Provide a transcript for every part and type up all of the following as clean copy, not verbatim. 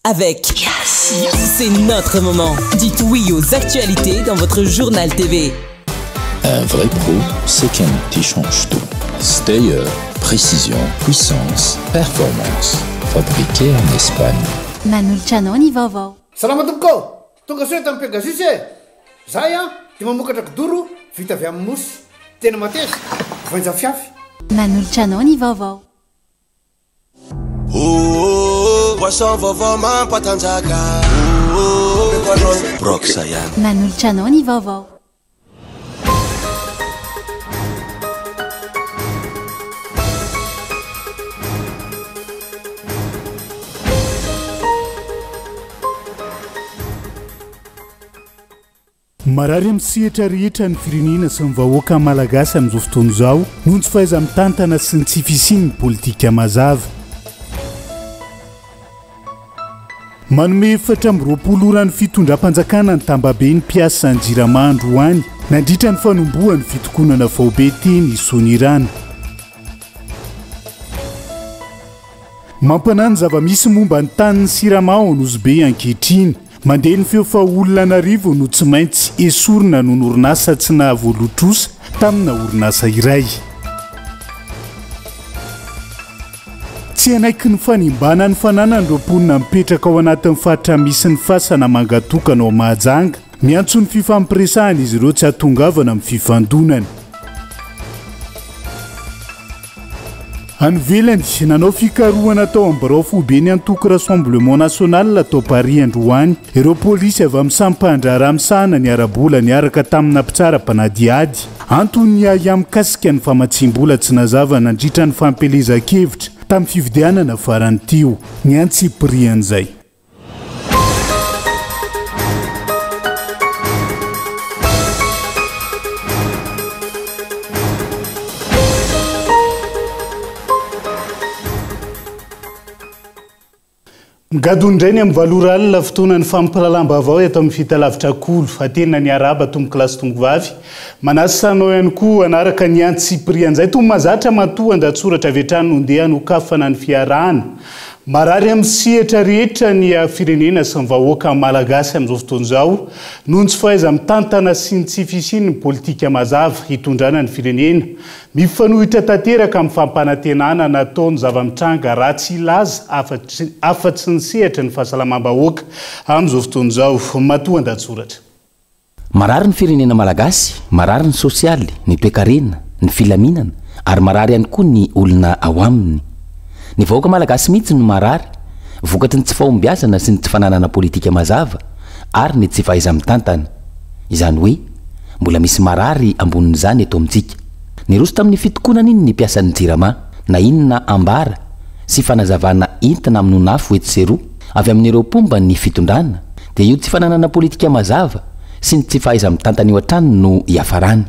avec Yes. C'est notre moment. Dites oui aux actualités dans votre journal TV. Un vrai pro, c'est quelqu'un qui change tout. Stayer, précision, puissance, performance. Fabriqué en Espagne. Manoltranao vaovao. Salama tompoko. Tonga soa tamin'ny Pegasus e. Zahay dia mamokatra kidoro vita avy amin'ny mosy. Tena mateza. Voanja fiafy. Manoltranao vaovao. Boisson vaovao mampatanjaka. Broxa ihany. Manoltranao vaovao. marary am'sihatra rehetra ny firenena sy ny vahoaka malagasy amin'izao fotoana izao noho tsy fahaiza mitantana sy ny tsy fisian'ny politika mazava. Manome 420 ora ny fitondram-panjakana ny tambabe ny mpiasa ny Jirama androany nandritra ny fanombohan'ny fitokonana vaobe teny Sonirana. Mampanany zava-misy momba ny tanin'ny Sirama ao Anosibe ankehitriny. Mandeha ny feo fa olona anarivo no tsy maintsy esorina noho ny orinasa tsy nahavoalotrosa tamina orinasa iray. Tsy anaiky ny fanimbana ny fananan'ireo mponina mipetraka ao anatin'ny faritra misy ny fasana mangatokana ao Mahajanga, miantso ny fifampiresahana izy ireo tsy hatongavana amin'ny fifandonana. Anivelany nanao fikarohana tao Ambarao fobe ny antoko Rassemblement National tao Paris androany. Ireo polisy avy amin'ny sampandra misahana ny arabola niaraka tamina mpitsara mpanadiady antony mikasika ny famatsimbola tsy nazava nandritra ny fampelezan-kevitra tamin'ny fividianana farany teo ny antsipirian'izay. Gadondrainy amin'ny valoralina fotoana ny fampiralamba avao eto amin'ny fitalavitra kolo atena ny araba tomboky lasy tomboky vavy manasanao ihany koa anaraka ny antsipirian'izay toy mazatra matoa andatsoratra avy hatrany nondeha nokafana ny fiarahana marary amin'ny sihatra rehetra ny firenena sy ny vahoaka malagasy amin'izao fotoana izao noho ny tsy fahaiza mitantana sy ny tsy fisian'ny politika mazava hitondrana ny firenena mifanohitra tanteraka amin'ny fampanantenana nataony zava-mitranga ratsy ilaza afa-tsy ny sehatra ny fahasalamam-bahoaka amin'izao fotoana izao matoa andatsoratra. Marary ny firenena malagasy, marary ny sosialy, ny toe-karena, ny filaminana ary marary ihany koa ny olona ao aminy. Ny vahoaka malagasy mihitsy no marary, vokatry ny tsy fahombiazana sy ny tsy fananana politika mazava ary ny tsy fahaiza mitantana. Izany hoe mbola misy marary ambonin'izany eto amintsika. Niroso tamin'ny fitokonana iny ny mpiasan'ny Jirama na inona ambara sy fanazavana entina amin'ny nonafo eto sy eroa avy amin'ireo pomba ny fitondrana dia io tsy fananana politika mazava sy ny tsy fahaiza mitantana eo an-trano no iafarany.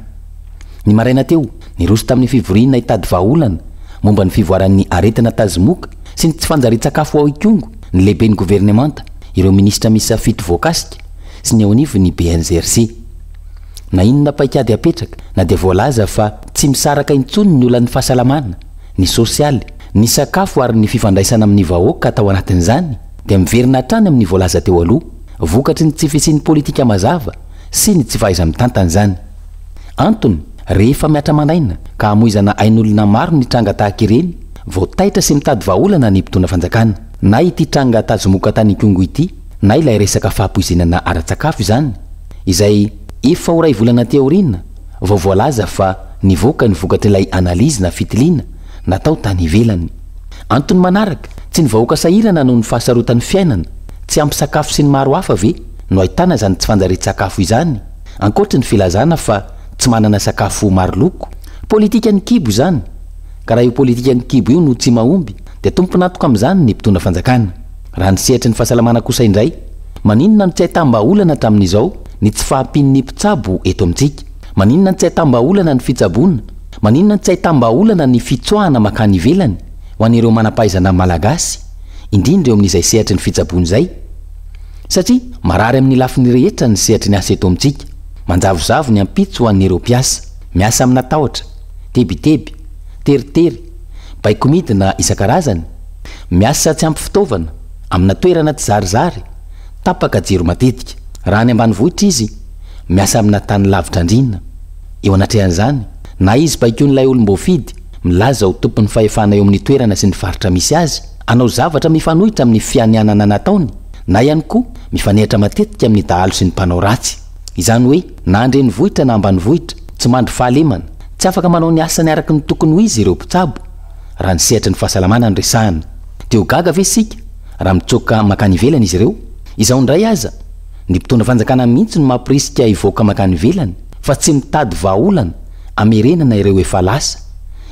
Ny maraina teo niroso tamin'ny fivoriana hitady vahaolana momba ny fivoaran'ny aretina tazimoka sy ny tsy fanjari-tsakafo ao ikongo ny lehiben'ny gouvernemanta ireo ministra misy fito voakasika sy ny ao anivo ny BNZRC. Na inona paikady apetraka na dia voalaza fa tsy misaraka intsony ny olan'ny fahasalamana, ny sosialy, ny sakafo ary ny fifandraisana amin'ny vahoaka tao anatin'izany dia miverina hatrany amin'ny voalaza teo aloha vokatry ny tsy fisian'ny politika mazava sy ny tsy fahaiza mitantana izany. Antony rehefa miatra manaina ka hamoizana ain'olona maro ny tranga tahaka ireny vao taitra sy mitady vahaolana ny mpitondra fanjakana na ity tranga tazomoka tany Kongo ity na ilay resaka fahampoizinana ara-tsakafo izany izay efa ho ray volana teorina vao voalaza fa nivoaka ny vokatry ilay analizy na fitiliana natao tany ivelany. Antony manaraka tsy ny vahoaka sahirana noho ny fahasarotan'ny fiainana tsy ampy sakafo sy ny maro hafa ve no ahitana izany tsy fanjari-tsakafo izany ankoatra ny filazana fa tsy manana sakafo maro loko. Politika ny kibo izany ka raha io politika ny kibo io no tsy mahomby dia tomponatoka amin'izany ny mpitondra fanjakana. Raha ny sehatra ny fahasalamana kosa indray maninona no tsy ahitamba-olana hatramin'izao ny tsy fahampian'ny mpitsabo eto amintsika, maninona ny tsy ahitamba-olana ny fitsaboana, maninona ny tsy ahitamba-olana ny fitsoahana makany ivelany ho an'ireo manampahaizana malagasy indrindra eo amin'izay sehatra ny fitsaboana izay satria marary amin'ny lafiny rehetra ny sehatra ny asa eto amintsika. Manjavozavo ny ampitso ho an'ireo mpiasa miasa amina tahotra, tebiteby, teritery, baikomidina isan-karazany, miasa tsy ampy fitaovana amina toerana ty zarizary tapaka jiro matetika raha ny ambanivohitra izy miasa amina tany lavitra andrina eo anatrehan'izany na izy baikon'ilay olom-boafidy milaza ho tompony fahefana eo amin'ny toerana sy ny faritra misy azy anao zavatra mifanohitra amin'ny fianianana nataony na ihany koa mifanehitra matetika amin'ny dahalo sy ny mpanao ratsy izany hoe na andreny vohitra na ambanivohitra tsy mandry fahalemana tsy afaka manao ny asany araka ny tokony ho izy ireo mpitsabo raha ny sehatra ny fahasalamana ny resahana teo gaga ve sika raha mitsoka makany ivelany izy ireo izao ndray aza ny mpitondra fanjakana mihitsy no mampirisika ivoaka makany ivelany fa tsy mitady vahaolana amerenana ireo efa lasa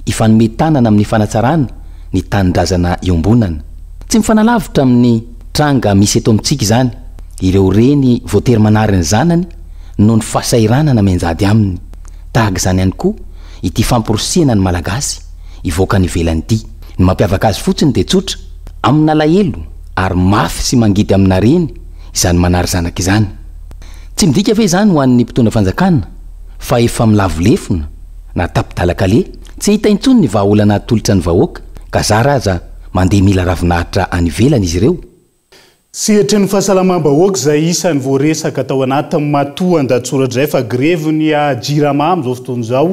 ifanometanana amin'ny fanatsarana ny tanindrazana iombonana tsy mifanalavitra amin'ny tranga misy eto amintsika izany ireo reny voatery manariny zanany no ny fasairanana menjady aminy tahaka izany ihany koa ity famporosiana ny malagasy ivoaka ny ivelany ity ny mampiavaka azy fotsiny dia tsotra amina lahelo ary mafy sy mangidy amina reny izany manary zanaka izany tsy midika ve izany ho an'ny mpitondra fanjakana fa efa milavolefona na tapidalakale tsy hita intsony ny vahaolana atolotra ny vahoaka ka zara aza mandeha mila ravinahitra any ivelany izy ireo sehatra ny fahasalamam-bahoaka izay isany voaresaka tao anatin'ny matoan-datsoratra izay fa greviny jirama amin'izao fotoana izao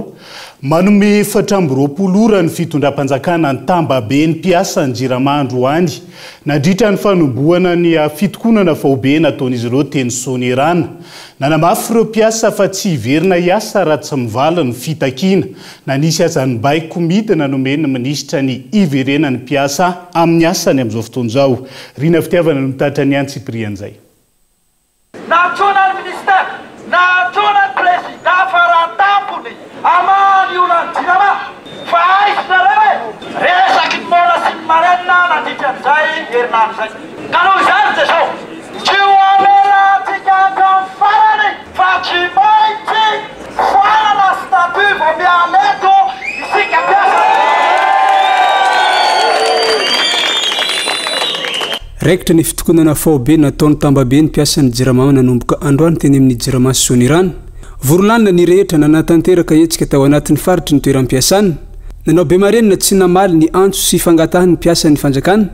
manome 420 ora ny fitondram-panjakana ny tambabe ny mpiasa ny jirama androany nandritra ny fanomboana ny fitokonana vahobe nataon'izy ireo teny sonerana nanamafy ireo mpiasa fa tsy hiverina hiasa raha tsy mivala ny fitakiana na nisy azany baiko midina nomeny minisitra ny iverena ny mpiasa amin'ny asany amin'izao fotoana izao rina fitiavana no mitatra ny antsiprian zay natona ny ministère natona ny président faratampony amany olany jirama fa aisina reo resaky ny mola sy ny marenina nandritra an'izay herinandro zay ka noho izany de zao tsy ho amelatsika amin'ny farany fa tsy maintsy foanana statut vao mialeto isika mpiasa raikitra ny fitokonana faobe nataony tambabe ny mpiasany jirama nanomboka androany teny amin'ny jirama sonirana vorolanina ny rehetra nanatanteraka etsika tao anatin'ny faritry ny toeram-piasana nanao be marenina tsy namaly ny antso sy fangatahany mpiasany fanjakana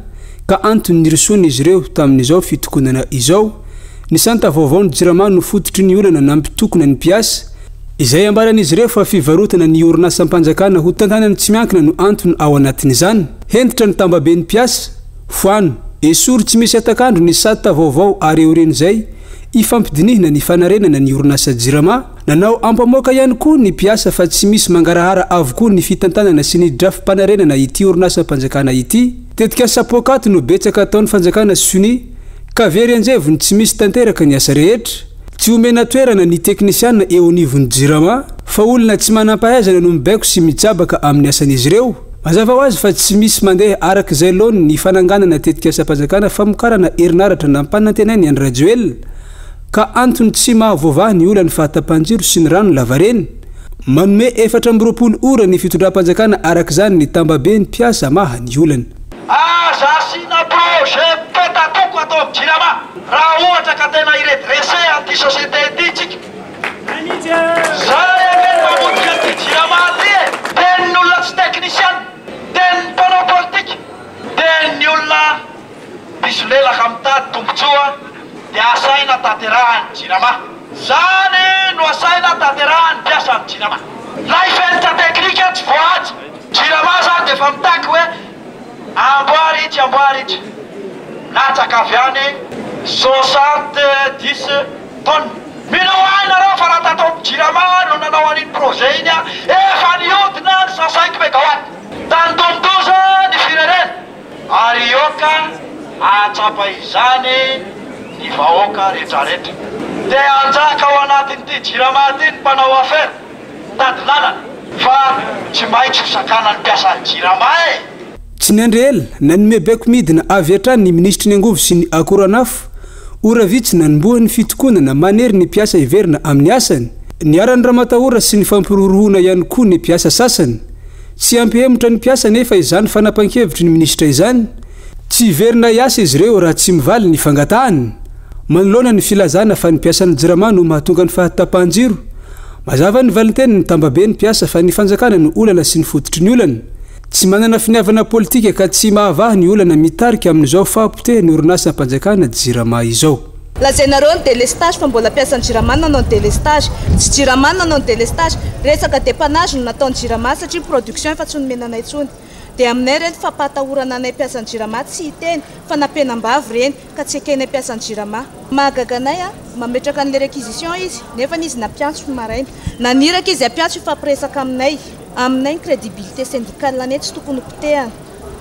ka antony nirosony izy ireo tamin'izao fitokonana izao ny santa vaovao ny jirama no fototry ny olana nampitokona ny mpiasa izay ambaran'izy ireo fa fivarotana ny orinasam-panjakana ho tantanany tsy miankina no antony ao anatin'izany hentitra ny tambabe ny mpiasa foano esory tsy misy atakandro ny sata vaovao ary eo reny zay ifampidinihina ny fanarenana ny orinasa jirama nanao ampamoaka ihany koa ny mpiasa fa tsy misy mangarahara avokoa ny fitantanana sy ny drafim-panarenana ity orinasam-panjakana ity tetika sapokato no betsaka ataon'ny fanjakana suni ka very anjevony tsy misy tanteraka ny asa rehetra tsy omena toerana ny teknisiana eo anivony jirama fa olona tsy manampahaizana no mibaiko sy mijabaka amin'ny asan'izy ireo mazava ho azy fa tsy misy mandeha arak'izay lony ny fananganana tetika asa-panjakana famokarana herinaratra nampanantenainy any radioel ka antony tsy mahavoavaha ny olany fahatam-panjiro sy ny rano lavareny manome 420 ora ny fitondram-panjakana arak'izany ny tambabe ny mpiasa maha ny olany aza asina projet petatoko atao amin'ny jirama raha ohatra ka tena iredresse anty société ity tsika zay akeny mamotika ty jirama ty e teny olona tsy technicien teny mpanao politique teny olona bisolelaka mitady tombotsoa dia asaina tanterahany jirama zany no asaina tanterahany mpiasany jirama la ifenitra teknika tsy voazy jirama zany dia efa mitaky hoe amboary itsy natsaka avy any 70 tonnes mino aina reo fa raha tatao jirama no nanao an'iny projet iny a efa niodina ny 105 mégawatt tandomdoza ny firerena ary ioka atsapa izany ny vahoaka rehetrarehetra dia anjaka ao anatin'ity jirama ty ny mpanao affaire tady lalana fa tsy maintsy hosakana ny mpiasany jirama e tsy nandrela nanome baiko midina avy hatrany ny ministry ny angovo sy ny akoranafo ora vitsy nanombohan'ny fitokonana manery ny mpiasa hiverina amin'ny asany ny arany ramatahora sy ny fampirorohona ihany koa ny mpiasa sasany tsy ampihemotra ny mpiasa nefa izany fanapan-kevitry ny ministra izany tsy hiverina hiasa izy ireo raha tsy mivaly ny fangatahany manoloana ny filazana fa ny mpiasany jirama no mahatonga ny fahatapahn-jiro mazava ny valiteny ny tambabe ny mpiasa fa ny fanjakana no olana sy ny fototry ny olana tsy manana finiavana politika ka tsy mahavaha ny olana mitarika amin'izao fampoteh ny orinasa mpanjakana jirama izao. Lazainareo ny délestage fa mbola piasan'ny jirama nanao ny délestage, tsy jirama nanao ny délestage, resaka dépannage no nataony jirama satria production efa tsy nomenanay tsony. Dia aminay reny fampatahorana anay piasan'ny jirama tsy hiteny fa nampenambavy reny ka tsy ekenay piasan'ny jirama. Mahagaganay mametraka an'le réquisition izy nefa izy nampiantso maraina. Naniraka izy ampiantso ifampiresaka aminay ny crédibilité syndicale anay tsy tokony potehana.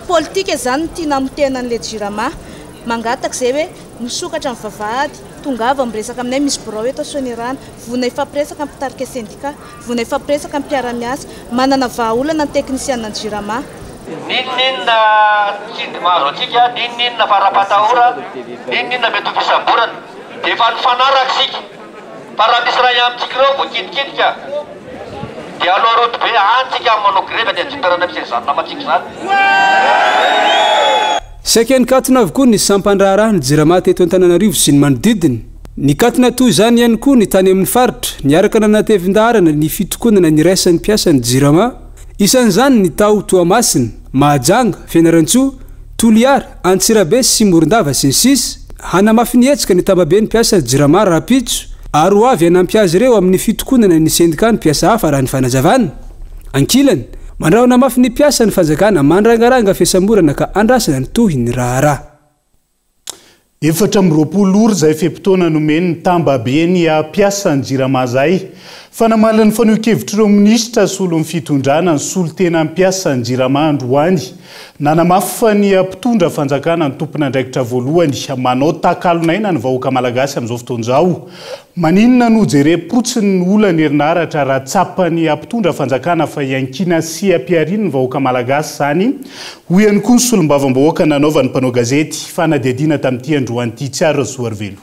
Politika zany no tiana motehana an'le jirama. Mangataka zay hoe misokatra amin'ny vavahady tongava miresaka aminay misy birao eto sonirana vonay fampiresaka amin'ny mpitarika syndicat vonay fampiresaka amin'ny mpiara-miasa manana vahaolana ny teknisianina ny jirama. Ninninna tsindry maro atsika ninninna farapatahora ninninna mety ho fisamborana dia efa nifanaraka sika fa raha misy raha amintsika ireo voakidikidika dia aloha roto be antsika manao grève dia anjotarana misy zany namatsika zany. Saika nikatona avokoa ny sampandraharaha ny jirama teto Antananarivo sy ny manodidiny. Nikatona toy izany ihany koa ny tany amin'ny faritra niaraka nanatevin-darana ny fitokonana ny raisan'ny mpiasan'ny jirama. Isan'izany ny tao Toamasina, Mahajanga, Fianarantsoa, Toliara, Antsirabe sy Morondava sy ny sisa. Hanamafy ny hetsika ny tambabe ny mpiasa jirama rapitso ary ho avy hanampy azy ireo amin'ny fitokonana ny sendika ny mpiasa hafa raha ny fanazavana. Ankilany, mandrahona mafy ny mpiasa ny fanjakana mandrangaranga fiasamborana ka andrasana ny tohy ny raharaha. 420 ora zay fepotona nomeny ny tambabe ny mpiasan'ny jirama zay. Fanamalany fanehoan-kevitra ireo minisitra sy olo fitondrana ny solo tena mpiasan'ny jirama androany. Nanamafy fa ny mpitondra fanjakana ny tompon'andraikitra voalohany manao takalonaina ny vahoaka malagasy amin'izao fotoan'izao. Maninona no jerem-potsiny ny olana herinaratra raha tsapany mpitondra fanjakana fa iankina sy ampiariny ny vahoaka malagasy zany. Hoy ihany koa ny solombavam-bahoaka nanaovan'ny mpanao gazety fanadihadiana tamin'ity androany ity Tsiaro Zoarvelo.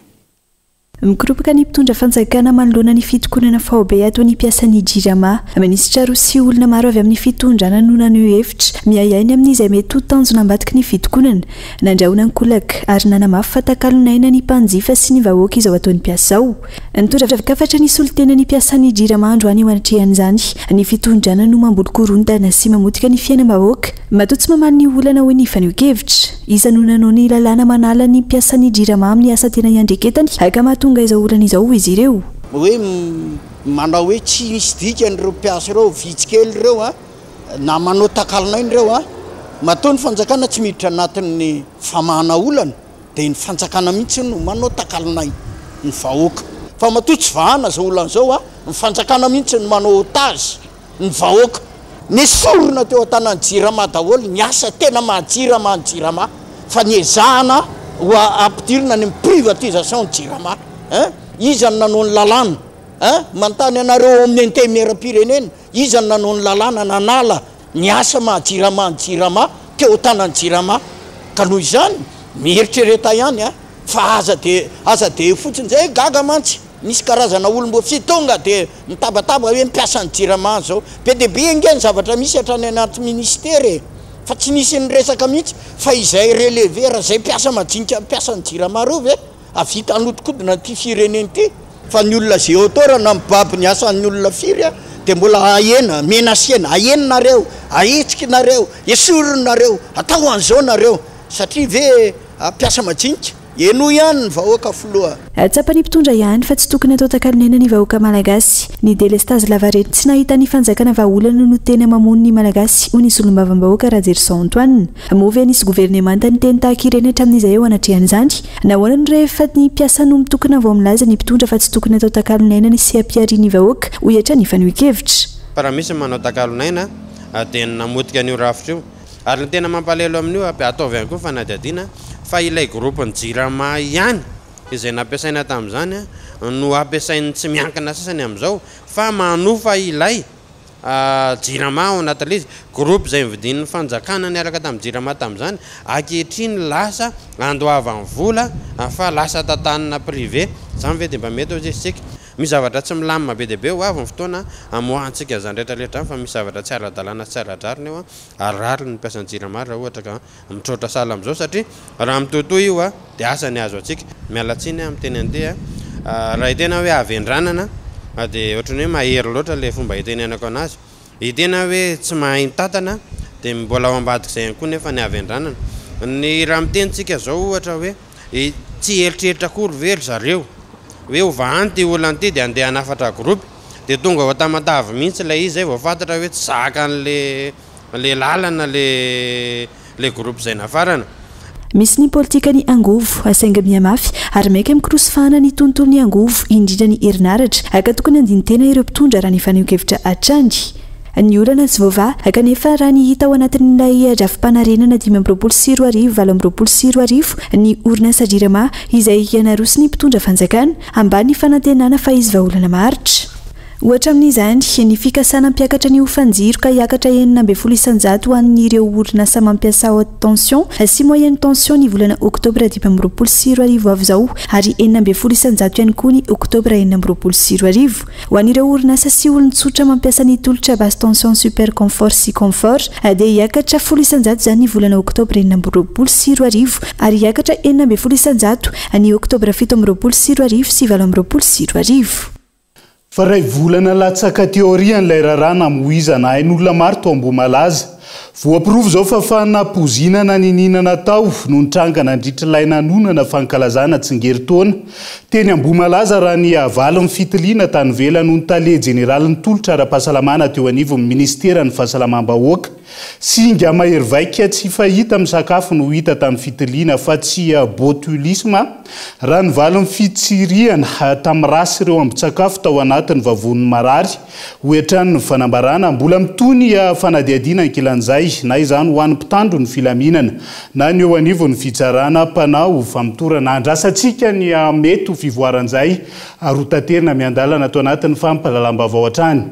Mikropaka ny mpitondra fanjakana manoloana ny fitokonana faobe atao ny mpiasan'ny jirama. Minisitra roa sy olona maro avy amin'ny fitondrana no naneho hevitra miahiainy amin'izay mety ho tanjona ambadiky ny fitokonana. Nandrahona ny kolaka ary nanamafy fa takalonaina ny mpanjifa sy ny vahoaka izao ataony mpiasa ao. Nitondravakafatra ny solitena ny mpiasan'ny jirama androany eo anatrehan'izany. Ny fitondrana no mamboly korondana sy mamotika ny fiainam-bahoaka. Matoa tsy mamaly ny olana hoe ny faneho-kevitra. Iza no nanao ny lalàna manala ny mpiasan'ny jirama amin'ny asa tena iandreketany tonga izao olana izao izy ireo. Hoe manao hoe tsy misy dikany ireo mpiasa ireo vitsikely ireo na manao takalonaina ireo matoa ny fanjakana tsy miditra anatin'ny famahana olana dia ny fanjakana mihitsy no manao takalonaina ny vahoaka. Fa matoa tsy vahana izao olana izao ny fanjakana mihitsy no manao otazy ny vahoaka. Nesorona teo an-tanany jirama daholo ny asa tena mahajirama ny jirama fa ny ezahana ho ampidirina ny privatisation ny jirama. Izany nanao ny lalàna mantany anareo amin'ny antemeram-pirenena izany nanao ny lalàna nanala ny asa mahajirama ny jirama teo tanany jirama ka noho izany mieritrereta ihany fa aza de fotsiny zay gaga mantsy nisy karazana olombo fitonga de mitabataba hoe mpiasa ny jirama zao be de be engeny zavatra misy hatrany anaty ministere fa tsy nisy ny resaka mihitsy fa izay relevé raha zay mpiasa majinika mpiasa ny jirama reo ve avita anodikodina ty fireneny ty fa ny olona zay autora na mibaby ny asan'ny olona firy de mbola ahena menasiana aheninareo ahetsikinareo esorinareo atao an'izao nareo satria ve mpiasa majinika eno ihany ny vahoaka filoha. Tsapany mpitondra ihany fa tsy tokony atao takalonaina ny vahoaka malagasy. Ny délestage lavarety tsy nahita ny fanjakana vahaolana no tena mamono ny malagasy ho ny solombavam-bahoaka Rajerson Antoine. Movy nisy gouvernemanta ny teny tahaka ireny hatramin'izay eo anatrehan'izany. Nahoana ny rehefa ny mpiasa no mitokana vao milaza ny mpitondra fa tsy tokony atao takalonaina ny sy ampiariny vahoaka ho ihatra ny faneho-kevitra. Raha misy manao takalonaina dia namotika an'io rafitra io ary ny tena mampalahelo amin'io ataovy ihany koa fanadihadiana fa ilay groupe ny jirama ihany izay nampiasaina tamin'izany no ampiasainy tsy miankina sasany amin'izao fa manofa ilay jirama ao anatin'ilay izy groupe izay nividin'ny fanjakana niaraka tamin'ny jirama tamin'izany ankehitriny lasa andoavan'ny vola fa lasa tantanana privé zany ve dia mba mety hoe sika misy zavatra tsy milamina be dia be ho avy ny fotoana amohantsika zany rehetrarehetra fa misy zavatra tsy ara-dalàna sy tsy ara-drariny eo arary ny mpiasan'ny jirama raha ohatra ka mitrotra sala amin'izao satria raha mitotoa io dia asa ny azo atsika mialatsiny amin'ny teny andeha raha hitena hoe avy andranana dia ohatrany hoe mahery loatra le fomba hitenenako anazy hitena hoe tsy mahay mitantana dia mbola ao ambadika izay ihany koa nefa ny avy an-dranana ny raha mitenitsika zao ohatra hoe tsy eritreritra kory very zareo hoe ovanty olana ty dia andeha hanafatra groupe dia tonga ao tamatavy mihitsy ilay izy zay vao fantatra hoe tsy zaka an'le lalana le groupe izay nafarana. misy ny politika ny angovo asainga miamafy ary maika mikrosofana ny tontolony angovo indrindra ny herinaratra aka tokony andiny-tena ireo mpitondra raha ny faneo-kevitra atrandy ny olana tsy voava kanefa raha ny hita ao anatin'ilay drafim-panarenana 5 ny orinasa jirama izay ianarosi ny mpitondra fanjakana ambany ny fanantenana fa izy vaolana maharitra. ohatra amin'izany ny fikasana mpiakatra ny ofanjiro ka hiakatra 9% ho an'ireo orinasa mampiasa haute tension sy moyenne tension ny volana oktobra 2024 avy zao ary 9% ihany koa ny oktobra 2024 ho an'ireo orinasa sy olon-tsotra mampiasa ny tolotra basse tension super confort sy confort dia hiakatra 10% zany ny volana oktobra 2024 ary hiakatra 9% ny oktobra 2024 sy 2024. fa ray volana latsaka teorian'ilay rarana moizana hain'olona maro to Ambohimalaza voapirovo zao fa fanapozinana ny ninana tao no nitrangana andritrilay nanonana fankalazana tsingeritaona teny Ambohimalaza raha ny avalin'ny fitiliana tany vela no tale jeneralin'ny tolotra ara-pahasalamana teo anivon'ny ministera ny fahasalamam-bahoaka singa mahery vaika tsy fahita amin'ny sakafo no hita tamin'ny fitiliana fa tsy botulisme raha ny valin'ny fitsiriana tamin'ny rasy ireo ambin-tsakafo tao anatin'ny vavon'ny marary hoetrany ny fanambarana mbola mitony fanadiadiana ankilan'izay na izany ho an'ny mpitandro ny filaminana na ny eo anivon'ny fitsarana mpanao famitorana andrasantsika ny mety ho fivoaran'izay arotaterina miandalana tao anatin'ny fampalalam-bavao hatrany.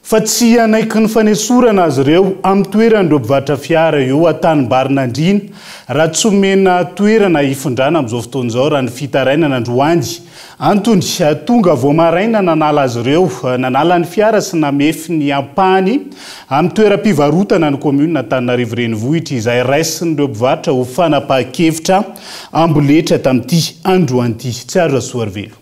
Fa tsy anaiky ny fanesorana azy ireo amin'ny toeran'ireo mpivarotra fiara eo an-tanimbarinan-drina raha tsy omena toerana hifondrana amin'izao fotoan'izao raha ny fitarainana androany antony tonga vao maraina nanala azy ireo nanala ny fiara sy namefy ny ampany amin'ny toeram-pivarotana ny komuna Antananarivo renivohitra izay raisin'ireo mpivarotra ho fanapahan-kevitra amboletra tamin'ity androan'ity tsy azo asoarvelo.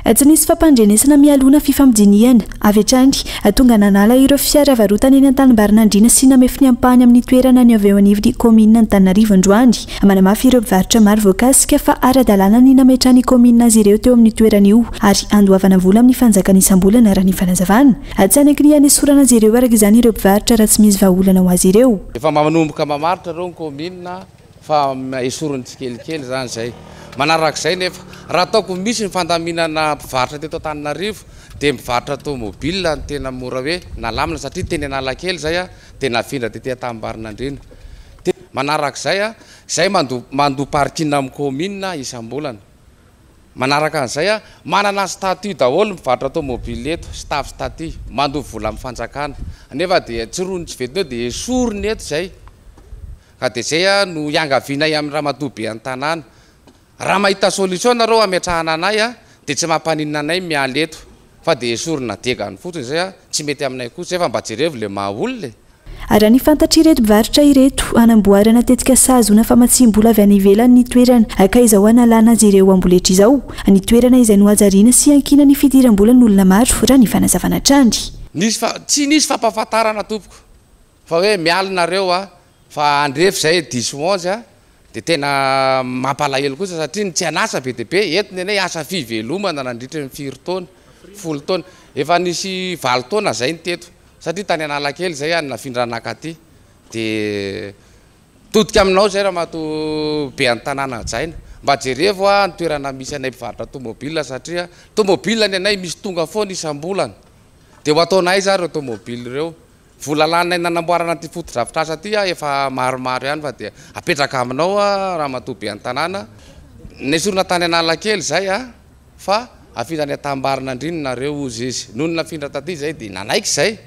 Tsy nisy fampandrenesana mialona fifamidiniana avy hatrany tonga nanala ireo fiara varotana eny an-tanimbarinan-drina sy namefy ny ampany amin'ny toerana ny avy eo anivon'ny komuna Antananarivo androany manamafy ireo mpivarotra maro voakasika fa ara-dalàna ny nametrany komuna azy ireo teo amin'ny toerana io ary andoavana vola amin'ny fanjakana isam-bolana raha ny fanazavana tsy anaiky ny hanesorana azy ireo araka izany ireo mpivarotra raha tsy misy vahaolana ho azy ireo. Efa manomboka mamaritra reo ny komuna fa esorony tsikelikely zany zay manarak'izay nefa raha ataoko misy ny fandaminana mpivarotra teto Antananarivo dia mivarotra automobile ny tena mora hoe nalamina satria teny Analakely zay dia nafindra tetỳ Tambarinan-drina. Manarak'izay zay mando parkina amin'ny komuna isam-bolana. Manaraka an'izay manana statut daholo mivarotra automobile eto staff statut mando vola amin'ny fanjakana nefa dia tsy rony tsy vetineo dia esorony eto zay ka dia zay no iangavianay amin'ny ramatoabe an-tanàna. Raha mahita solution nareo ametrahana anay dia tsy mampaninina anay mialy eto fa dia esorina diegany fotsiny zay tsy mety aminay koa zay fa mba jerevo le mahaolona. Raha ny fantatra ireto mpivarotra ireto anamboarana tetika sahazona famatsim-bola avy any ivelany ny toerana ka izao analana azy ireo amboletra izao ny toerana izay no ajariana sy ankina ny fidiram-bola ny olona maro raha ny fanazavana trandry. Tsy nisy fampahafantarana tompoko fa hoe mialinareo fa andrefy zay 10-11 dia tena mampalahelo kosa satria tsy anasa be dia be entiny anay asa fivelomana nandritra ny 4 taona 10 taona efa nisy 9 taona zay ny teto satria tany Analakely zay nafindrana akaty dia todika aminao zay raha mato be an-tanàna jaina mba jerevo ny toerana misy anay mpivarotra automobile satria automobile ny anay misy tonga foana isam-bolana dia ho ataonay za reo automobile reo vola lanay nanamboarana ty foto-drafitrasa ty efa maromaro ihany fa dia apetraka aminao raha matobe an-tanàna nesorina tany Analakely zay fa afindra Tambarinan-drina nareo ozy izy noho ny nafindra taty zay dia nanaiky zay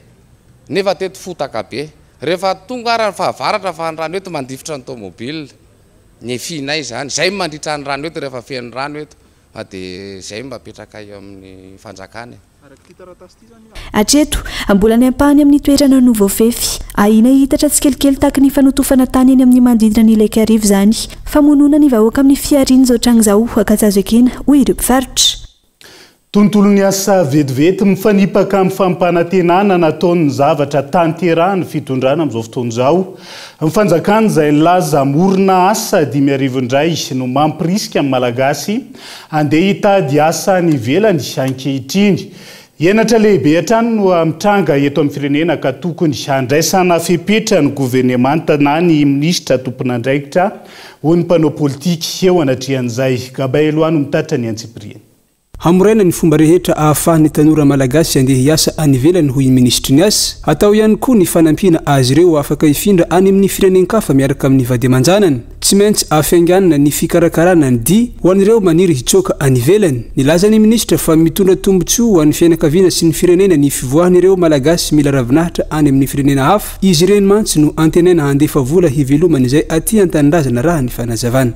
nefa teto fotaka be rehefa tonga raha fahavaratra fa ny rano eto mandifitra ny automobile ny finay zany zay mandritra ny rano eto rehefa fen'ny rano eto fa dia zay mba apetraka eo amin'ny fanjakana. Hatreto mbola ny ampahany amin'ny toerana no voafefy ahina hitatra tsikelikely tahaka ny fanotofana tany eny amin'ny manodidina ny Lake Arivo zany famonona ny vahoaka amin'ny fiariana izao trano izao ka tsy azo ekena hoy ireo mpivarotra. tontolony asa vetivety mifanipaka amin'ny fampanantenana nataon'ny zavatra tanterahany fitondrana amin'izao fotoana izao. Mifanjakana izay laza morona asa 5 indray no mampirisika amin'ny malagasy andeha hitady asa any ivelany ankehitriny. Henatra lehibe hatrany no mitranga eto amin'ny firenena ka tokony handraisana fepetra ny governemanta na ny minisitra tompon'andraikitra ho ny mpanao politika eo anatrehan'izay. Gabaeloano mitatra ny Antsiprieny. Hamoraina ny fomba rehetra ahafahany tanora malagasy andeha hiasa any ivelany hoy ministry ny asa. Atao ihany koa ny fanampiana azy ireo afaka hifindra any amin'ny firenenkafa miaraka amin'ny vady aman-janany. Tsy maintsy ahafainganana ny fikarakarana ny dia ho an'ireo maniry hitsoaka any ivelany. Nilaza ny ministra fa mitondra tombontsoa ho an'ny fianakaviana sy ny firenena ny fivoahan'ireo malagasy mila ravinahitra any amin'ny firenena hafa. Izy ireny mantsy no antenaina handefa vola hivelomana izay aty an-tanindrazana raha ny fanazavana.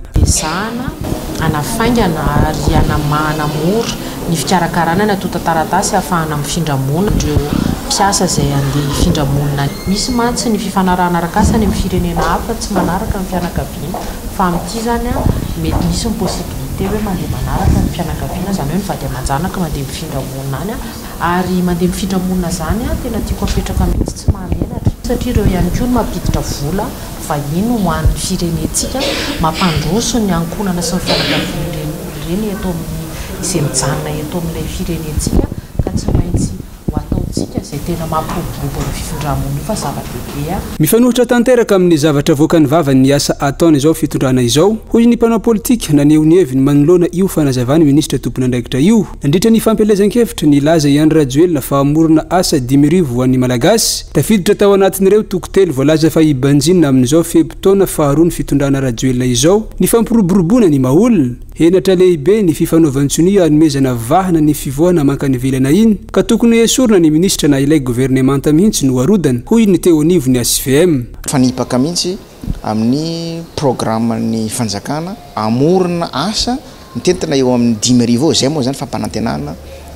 Anafaingana ary manamora ny fikarakarana ny atotataratasy ahafahana mifindramona ireo mpiasa izay andeha hifindramona. Misy mantsy ny fifanarahana arakasany amin'ny firenena hafa tsy manaraka ny fianakaviana fa amin'ity zany mety misy ny possibilité hoe mandeha manaraka ny fianakaviana zany hoe ny vady aman-janaka mandeha mifindramona any ary mandeha mifindramona zany tena tiako apetraka mihitsy tsy mahamenatra satria ireo ihany koa no mampiditra vola vahiny ho an'ny firenentsika mampandroso ny ankonana sy ny fianakaviana ireny eto amin'ny izay mijanona eto amin'ilay firenentsika ka tsy maintsy ho ataontsika izay tena mampiroborobo ny fifindramona io fa zava-dehibe. Mifanohitra tanteraka amin'ny zavatra voakany vavany ny asa ataony izao fitondrana izao hoy ny mpanao politika naneho ny heviny manoloana io fanazavany ministra tompon'andraikitra io. Nandritra ny fampielezan-kevitra nilaza Iany Rajoelina fa amorona asa 5,000 ho an'ny malagasy. Tafiditra tao anatin'ireo tokotelo voalaza fa hibanjinina amin'izao febitaona faharoa ny fitondrana Rajoelina izao ny fampiroboroboana ny maolona. Henatra lehibe ny fifanaovantsony anomezana vahana ny fivoahana mankany ivelana iny ka tokony esorina ny ministra na ilay governemanta mihitsy no arodana hoy ny teo anivo ny SVM. Fanipaka mihitsy amin'ny programan'ny fanjakana amorona asa nitentana eo amin'ny 5,000 zay moa zany fampanantenana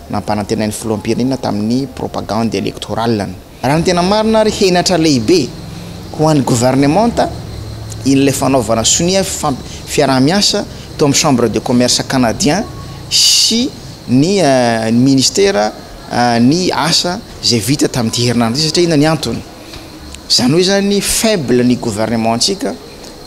na mpanantenan'ny filoham-pirenena tamin'ny propagande électorale. Raha ny tena marina ary henatra lehibe ho an'ny gouvernemanta ilay fanaovana sonia fiarah-miasa to amin'ny chambre de commerce canadien sy ny ministère ny asa zay vita tamin'ity herinandro satria ina ny antony zany hoe zany faible ny gouvernement antsika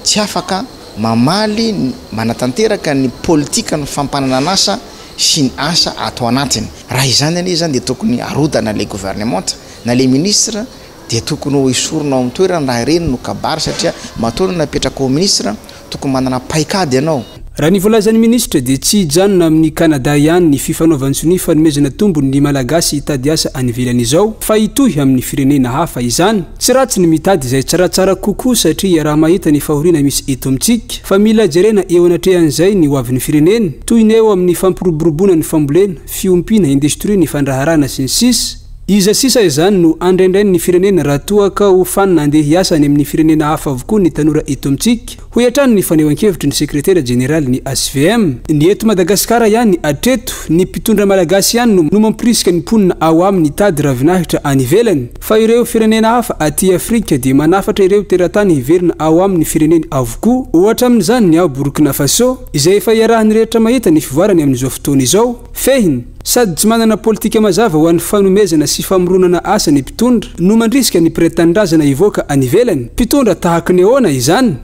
tsy afaka mamaly manatanteraka ny politika ny fampanana asa sy ny asa atao anatiny. Raha izany anie zany dia tokony arodana le gouvernement na le ministre dia tokony ho esorina ao amin'ny toerana raha ireny no kabary satria matoana napetraka ao ministre tokony manana paikady ianao. Raha ny volazan'ny ministra dia tsy hijanona amin'ny Canada ihany ny fifanaovantsony fanomezana tombony ny malagasy hitady asa any ivelany izao fa hitohy amin'ny firenena hafa izany. Tsy ratsy ny mitady izay tsaratsara kokoa satria raha mahita ny fahoriana misy eto amintsika fa mila jerena eo anatrehan'izay ny hoavin'ny firenena toy ny eo amin'ny fampiroboroboana ny fambolena, fiompiana industria ny fandraharana sy ny sisa. Iza sisa izany no andrendrainy ny firenena raha toa ka ho fanina andeha hiasa any amin'ny firenena hafa avokoa ny tanora eto amintsika ho hatrany ny fanehoan-kevitry ny sekretera jeneraly ny SVM. Ny eto Madagasikara ihany ny atreto ny mpitondra malagasy ihany no mampirisika ny mponina ao amin'ny tady ravinahitra any ivelany fa ireo firenena hafa aty Afrika dia manafatra ireo teratany hiverina ao amin'ny fireneny avokoa. Ohatra amin'izany ny ao Burkina Faso izay efa iarahany rehetra mahita ny fivoarany amin'izao fotoana izao fehiny sady tsy manana politika mazava ho an'ny fanomezana sy famoronana asa ny mpitondra no mandrisika ny pretendrazana hivoaka any ivelany. Mpitondra tahaka ny ahoana izany?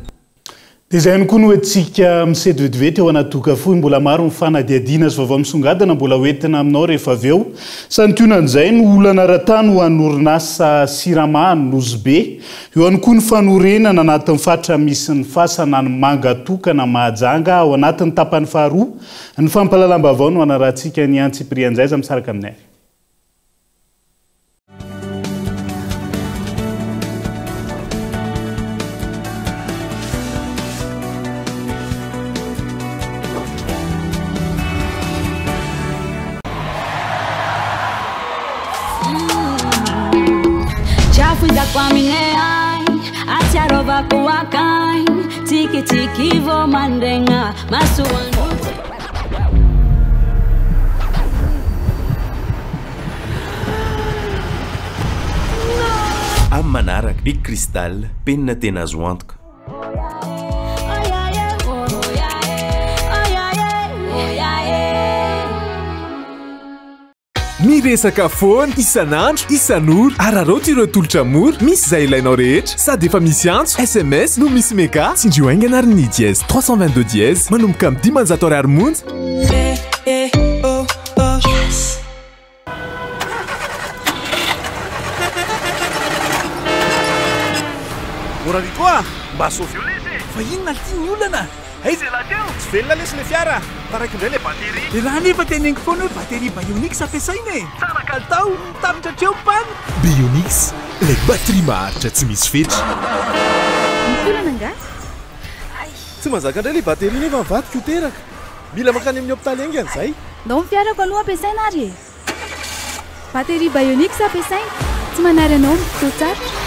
Dia izay ihany koa no hoentsika misedy vetivety eo anaty doka fohy mbola maro mifanadiadiana sy vaovao misongadina mbola hoentina aminao rehefa avy eo. Santionan'izay no olana ara-tany ho an'ny orinasa siramamy Nozibe. Eo ihany koa ny fanorenana anatin'ny fatra misy ny fasana ny mangatokana mahajanga ao anatin'ny tapany faharoa. Ny fampalalam-baovao no anarantsika ny Antsiprian'izay za misaraka aminay. Kwa minei atiarova kuwakai tiki tiki vo mandenga masuanu Amanarak Big Crystal penna tena azo antoka. miresaka foana isan'andro isan'ora ary araoty ireo tolotra mora misy izay ilainao rehetra sady efa misy antso sms no misy mega tsindrio aingana ary ny dièse 322 dièse manomboka amin'ny 10 ariary monja. Morarikoa mba sofiole fa inona tiany olana aiza lahateo tsy velona lesy le fiara taraiky indray le batery raha nefa tenengy foana hoe batery Bionix ampiasaina e tsara kalitao tapitra treo pana. Bionix le batterie maharitra tsy misy fetra. Olana nga tsy mazaka indray le batery nefa mivadika ho teraka mila makany amin'ny hôpitaly aingy an'izay. Ndao ny fiarako aloha ampiasaina ary e batery Bionix ampiasaina tsy manary anao mitoto tsarotra.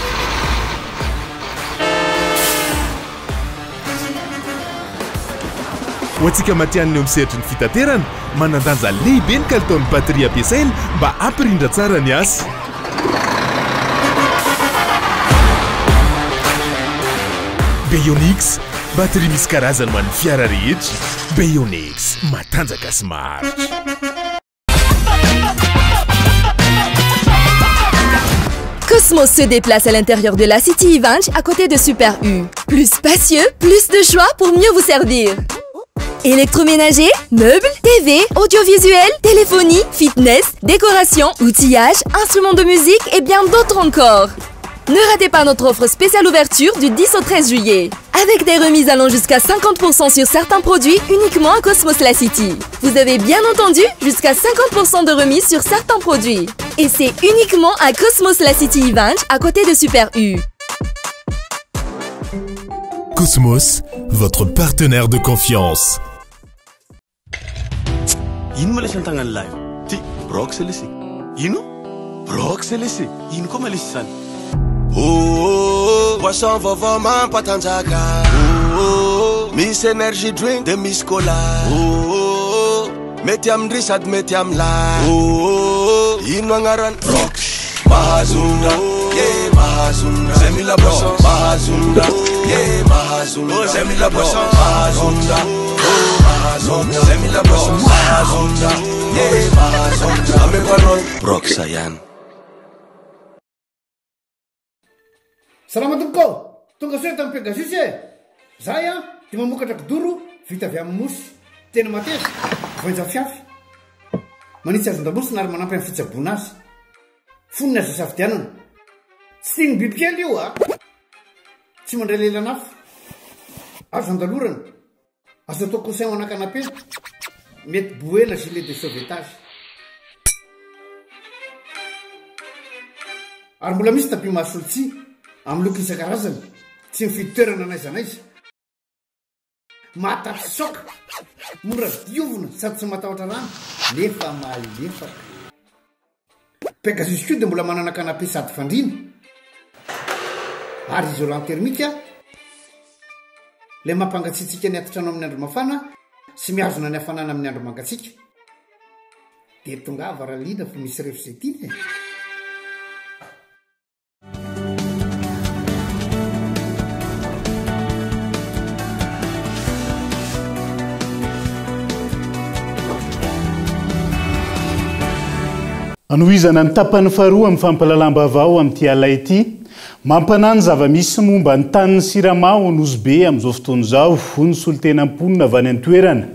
ho antsika matianiny eo misehatry ny fitaterana manandanja lehibe ny kalitaon'ny bateria ampiasaina mba ampirindra tsara ny asa. Bionix bateria misy karazany ho an'ny fiara rehetra. Bionix matanjaka sy maharitra. Cosmos se déplace à l'intérieur de la City Vange à côté de Super U. Plus spacieux, plus de choix pour mieux vous servir. Électroménager, meubles, TV, audiovisuel, téléphonie, fitness, décoration, outillage, instruments de musique et bien d'autres encore. Ne ratez pas notre offre spéciale ouverture du 10 au 13 juillet. Avec des remises allant jusqu'à 50% sur certains produits uniquement à Cosmos La City. Vous avez bien entendu, jusqu'à 50% de remise sur certains produits. Et c'est uniquement à Cosmos La City Vange à côté de Super U. Cosmos, votre partenaire de confiance. Ino ma lesy antagnany lahy ty brox lesy ino brox lesy ino koa ma lesy zany boisson vaovao mampatanjaka misy energy drink de misy cola mety amindry sady mety amilay ino agnarany brox mahazonga mahazonga zay mila boisson mahazonga mahazonga zay mila boisson mahazonga zay mila boisson mahazonga mahazonga amepanol brox ihany. Salama tompoko tonga soa tamin'ny Pegasus e zahay a dia mamokatra kidoro vita avy amin'ny mosy tena mateza voanja fiafy manitsy azon-damosina ary manampy amin'ny fitsaboana azy fonina azo safidianana tsy tiany bibikely io a tsy mandray lelanafo azo andalorana azo atao coussin ana-canapé mety boela gilet de sauvetage ary mbola misy tapis masolotsi amin'ny loko isan-karazany tsy mifidy toerana n'aiza n'aiza matatsy soka mora diovina sady tsy matahotra rano nefa malefaka Pegasus koa dia mbola manana canapé sady fandrina ary isolant thermique le mampangatsiatsika ny atitrano amin'ny andro mafana sy mihazona ny hafanana amin'ny andro mangatsika dia tonga varaliana fa misy refzetiny anohizana ny tapany faharoa amin'ny fampalalambavao amin'ity ala ity mampanany zava-misy momba ny tanin'ny sirama ho Nosbe amin'izao fotoana izao ho ny solontenam-ponina avy any an-toerana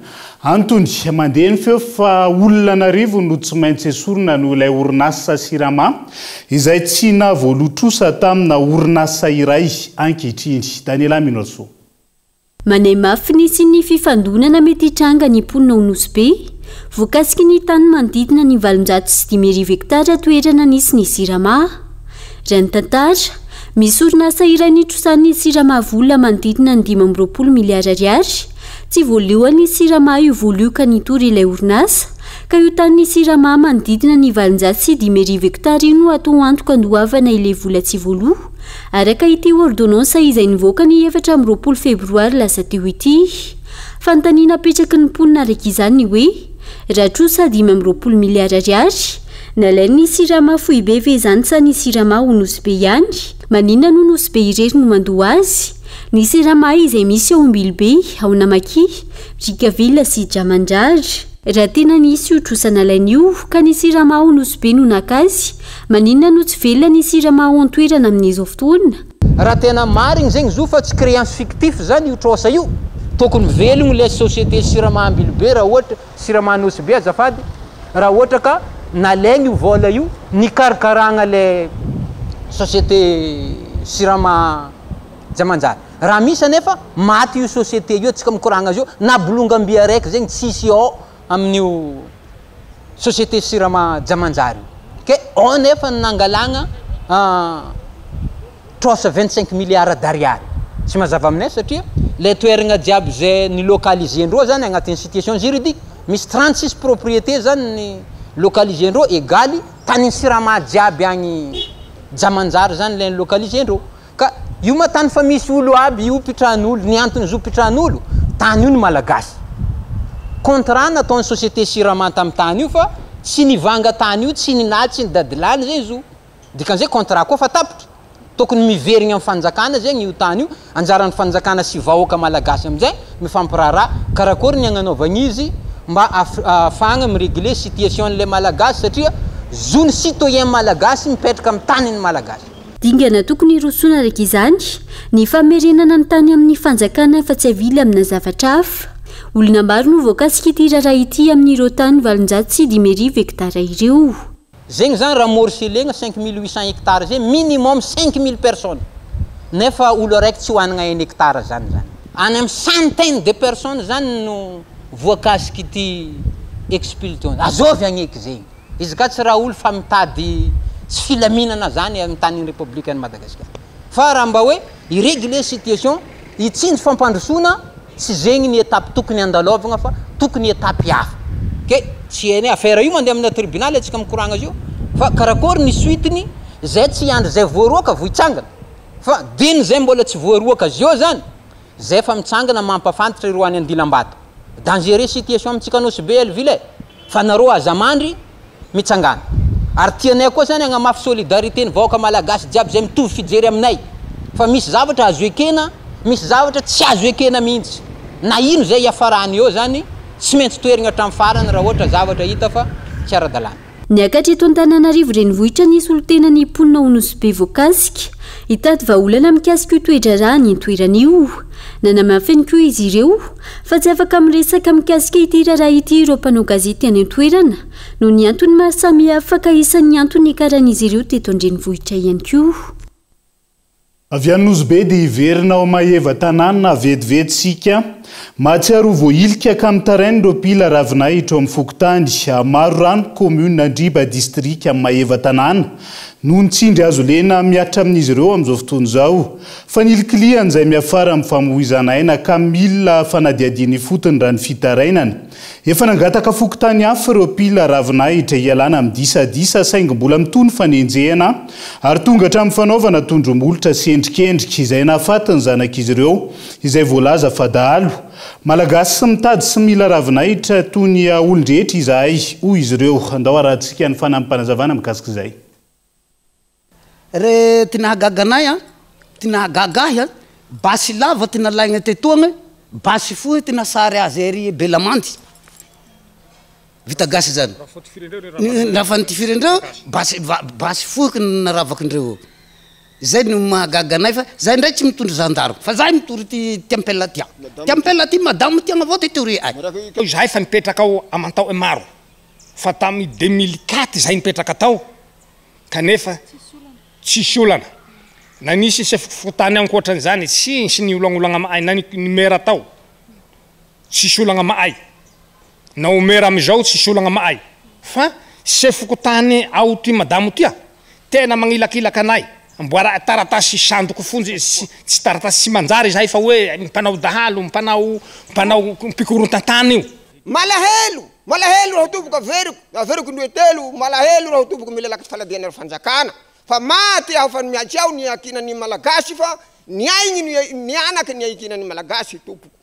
antony mandeha ny feo fa olona an'arivo no tsy maintsy esorina no ilay orinasa sirama izay tsy navoalotrosa tamina orinasa iray ankehitriny. Daniela Minolso manay mafy nisy ny fifandonana mety hitranga ny mponina ho Nosbe voakasiky ny tany manodidina ny 710 hektara toerana nisy ny sirama. Raha ny tantara misy orinasa iray nitrosan'ny sirama vola manodidina ny 520 miliara ariary tsy voalohan'ny sirama io voalioka nitory ilay orinasa ka io tany sirama manodidina ny 710 hektara io no atao antoka andohavana ilay vola tsy voaloha araka ity ordonansa izay nivoaka ny 14 febroary lasa teo ity. Fanontaniana apetraky ny mponina araka izany hoe raha trosa 520 miliara ariary nalain'ny sirama foibe vezansa ny sirama ho Nosbe ihany maninona no Nosbe irery no mandoa azy ny sirama izay misy ao Ambilobe ao Namaki Rikavila sy Jamandrary raha tena nisy otrosana lain'io ka ny siramao nosobe no nakazy maninona no tsy velona ny siramao antoerana amin'izao fotoana raha tena marigny zegny zo fa tsy créance fictif zany io trosa io tokony velogno le société siramahambilo-be raha ohatra siramanosobe azafady raha ohatra ka nalaigny io vola io nikarakaragna le société sirama jamanjary raha misy anefa maty io société io atsika mikoragna azy io na bolongamby araiky zegny tsisy ao amin'io société sirama jamanjary io ke ao nefa nangalagna trosa 25 milliards d'ariary tsy mazava aminay satria le toeragna jiaby zay nilocalisendreo zany agnatin'ny situation juridique misy 36 propriété zany ny localisendreo égaly tany sirama jiaby agny jamanjary zany le localisendreo ka io matany fa misy olo aby io pitran'olo ny antony zo pitran'olo tany io ny malagasy contrat nataon'ny société sirama tamin'ny tany io fa tsy nivanga tany io tsy ninaly tsy nidadilany zay zo dikan'izay contrat koa fa tapitra tokony miverigny amin'ny fanjakana zegny io tany io anjaran'ny fanjakana sy vahoaka malagasy amin'izay mifampiraharaha karakory ny agnanaovagna izy mba afahagna miréguler situation n'le malagasy satria zo ny citoyen malagasy mipetraka amin'ny taniny malagasy dingana tokony rosoana raiky izany ny famerenana ny tany amin'ny fanjakana fa tsy avily amina zavatra hafa olona maro no voakasika ity raharaha ity amin'ireo tany 710 hektara ireo zegny zany raha morcelena 5800 hectares zay minimum 5000 personnes nefa olo araiky tsy hoanagna 1 hectare zany any amin'ny centaine de personnes zany no voakasika ity expulsion azovy agneky zegny izy ka tsy raha olo fa mitady tsy filaminana zany amin'ny tany républicaine Madagascar fa raha mba hoe irréguler situation itsindry fampandrosoana tsy zegny ny étape tokony andalovagna fa tokony étape hafa ke tsy hainy affaire io mandeha amina tribunal atsika mikoragna azy io fa karakory ny suiteny zay tsy andro zay voaroaka vohitsangana fa diny zay mbola tsy voaroaka azy io zany zay fa mitsangana mampafantatra ireo any Andilam-Bato dangereux situation amitsika Nosy-Be Elvile fa nareo azamandry mitsangana ary tianay koa zany agnamafy solidarité ny vahoaka malagasy jiaby zay mitovy fijery aminay fa misy zavatra azo ekena misy zavatra tsy azo ekena mihitsy na ino zay iafarany eo zany tsy maintsy toerigna hatramin'ny farany raha ohatra zavatra hita fa tsy ara-dalàna ny akatra eto Antananarivo renivohitra nisy olo tena ny mponina ho Nosy-Be voakasika hitady vahaolana mikasika io toedrarah ny toerana io nanamafiny koa izy ireo fa tsy afaka miresaka mikasika ity raharaha ity ireo mpanao gazety any an-toerana no ny antony maro samihafa ka isan'ny antony karan'izy ireo teto an-drenivohitra ihany koa avy any Nosy-Be dia hiverina ao maheva tanàna vetivetsika mahatsiaro voailika ka amin'ny tarainy ireo mpila ravinahitra ao amin'ny Fokotany maro rano commune Andriba district amin'ny maheva tanàna no nitsindry azo lena miatra amin'izy ireo amin'izao fotoana izao fa nilikiliany izay miafara amin'ny famoizana aina ka milina fanadiadiany fotony raha ny fitarainana efa nangataka Fokotany hafa ireo mpila ravinahitra hialana amin'ny disadisa saingy mbola mitony fanenjehana ary tonga hatramin'ny fanaovana tondromolotra sy endrikendrika izay nahafatany zanak'izy ireo izay voalaza fa dahalo malagasy sy mitady sy mila ravinahitra toy ny olon-drehetra izahay hoy izy ireo andao arahantsika ny fanampanazavana mikasika izay re tinahagaganay tinahagagahy basy lava tinalaigna tetoagna basy fohy tinasary azy ery Belamandy vita gasy zany rafa nitifirendreo basy fohy naravakindreo zay no mahagaganay fa zay ndray tsy mitondry gendarme fa zay mitory ty tempela ty madame tiagna avao tetory ay zahay fa nipetraka ao amantao maro fa tamin'ny 2004 zahay nipetraka tao kanefa tsisy olana na nisy chef Fokotany ankoatran'izany tsy nisy ny olagnologna mahay na numera tao tsisy olagna mahay na omera amizao tsisy olagna mahay fa chef Fokotany ao ty madamo tia tena magnilakilaka anay mboara taratasy sandoko fonjy tsy taratasy sy manjary zahay fa hoe mpanao dahalo mpanao mpikorontan-tany io malahelo raha tomboko averiko ndroe telo malahelo raha tomboko milalaky faladiana fanjakana fa maty aho fa miatsy aho ny akinany malagasy fa niaigny ny anaky ny aikinany malagasy tompoko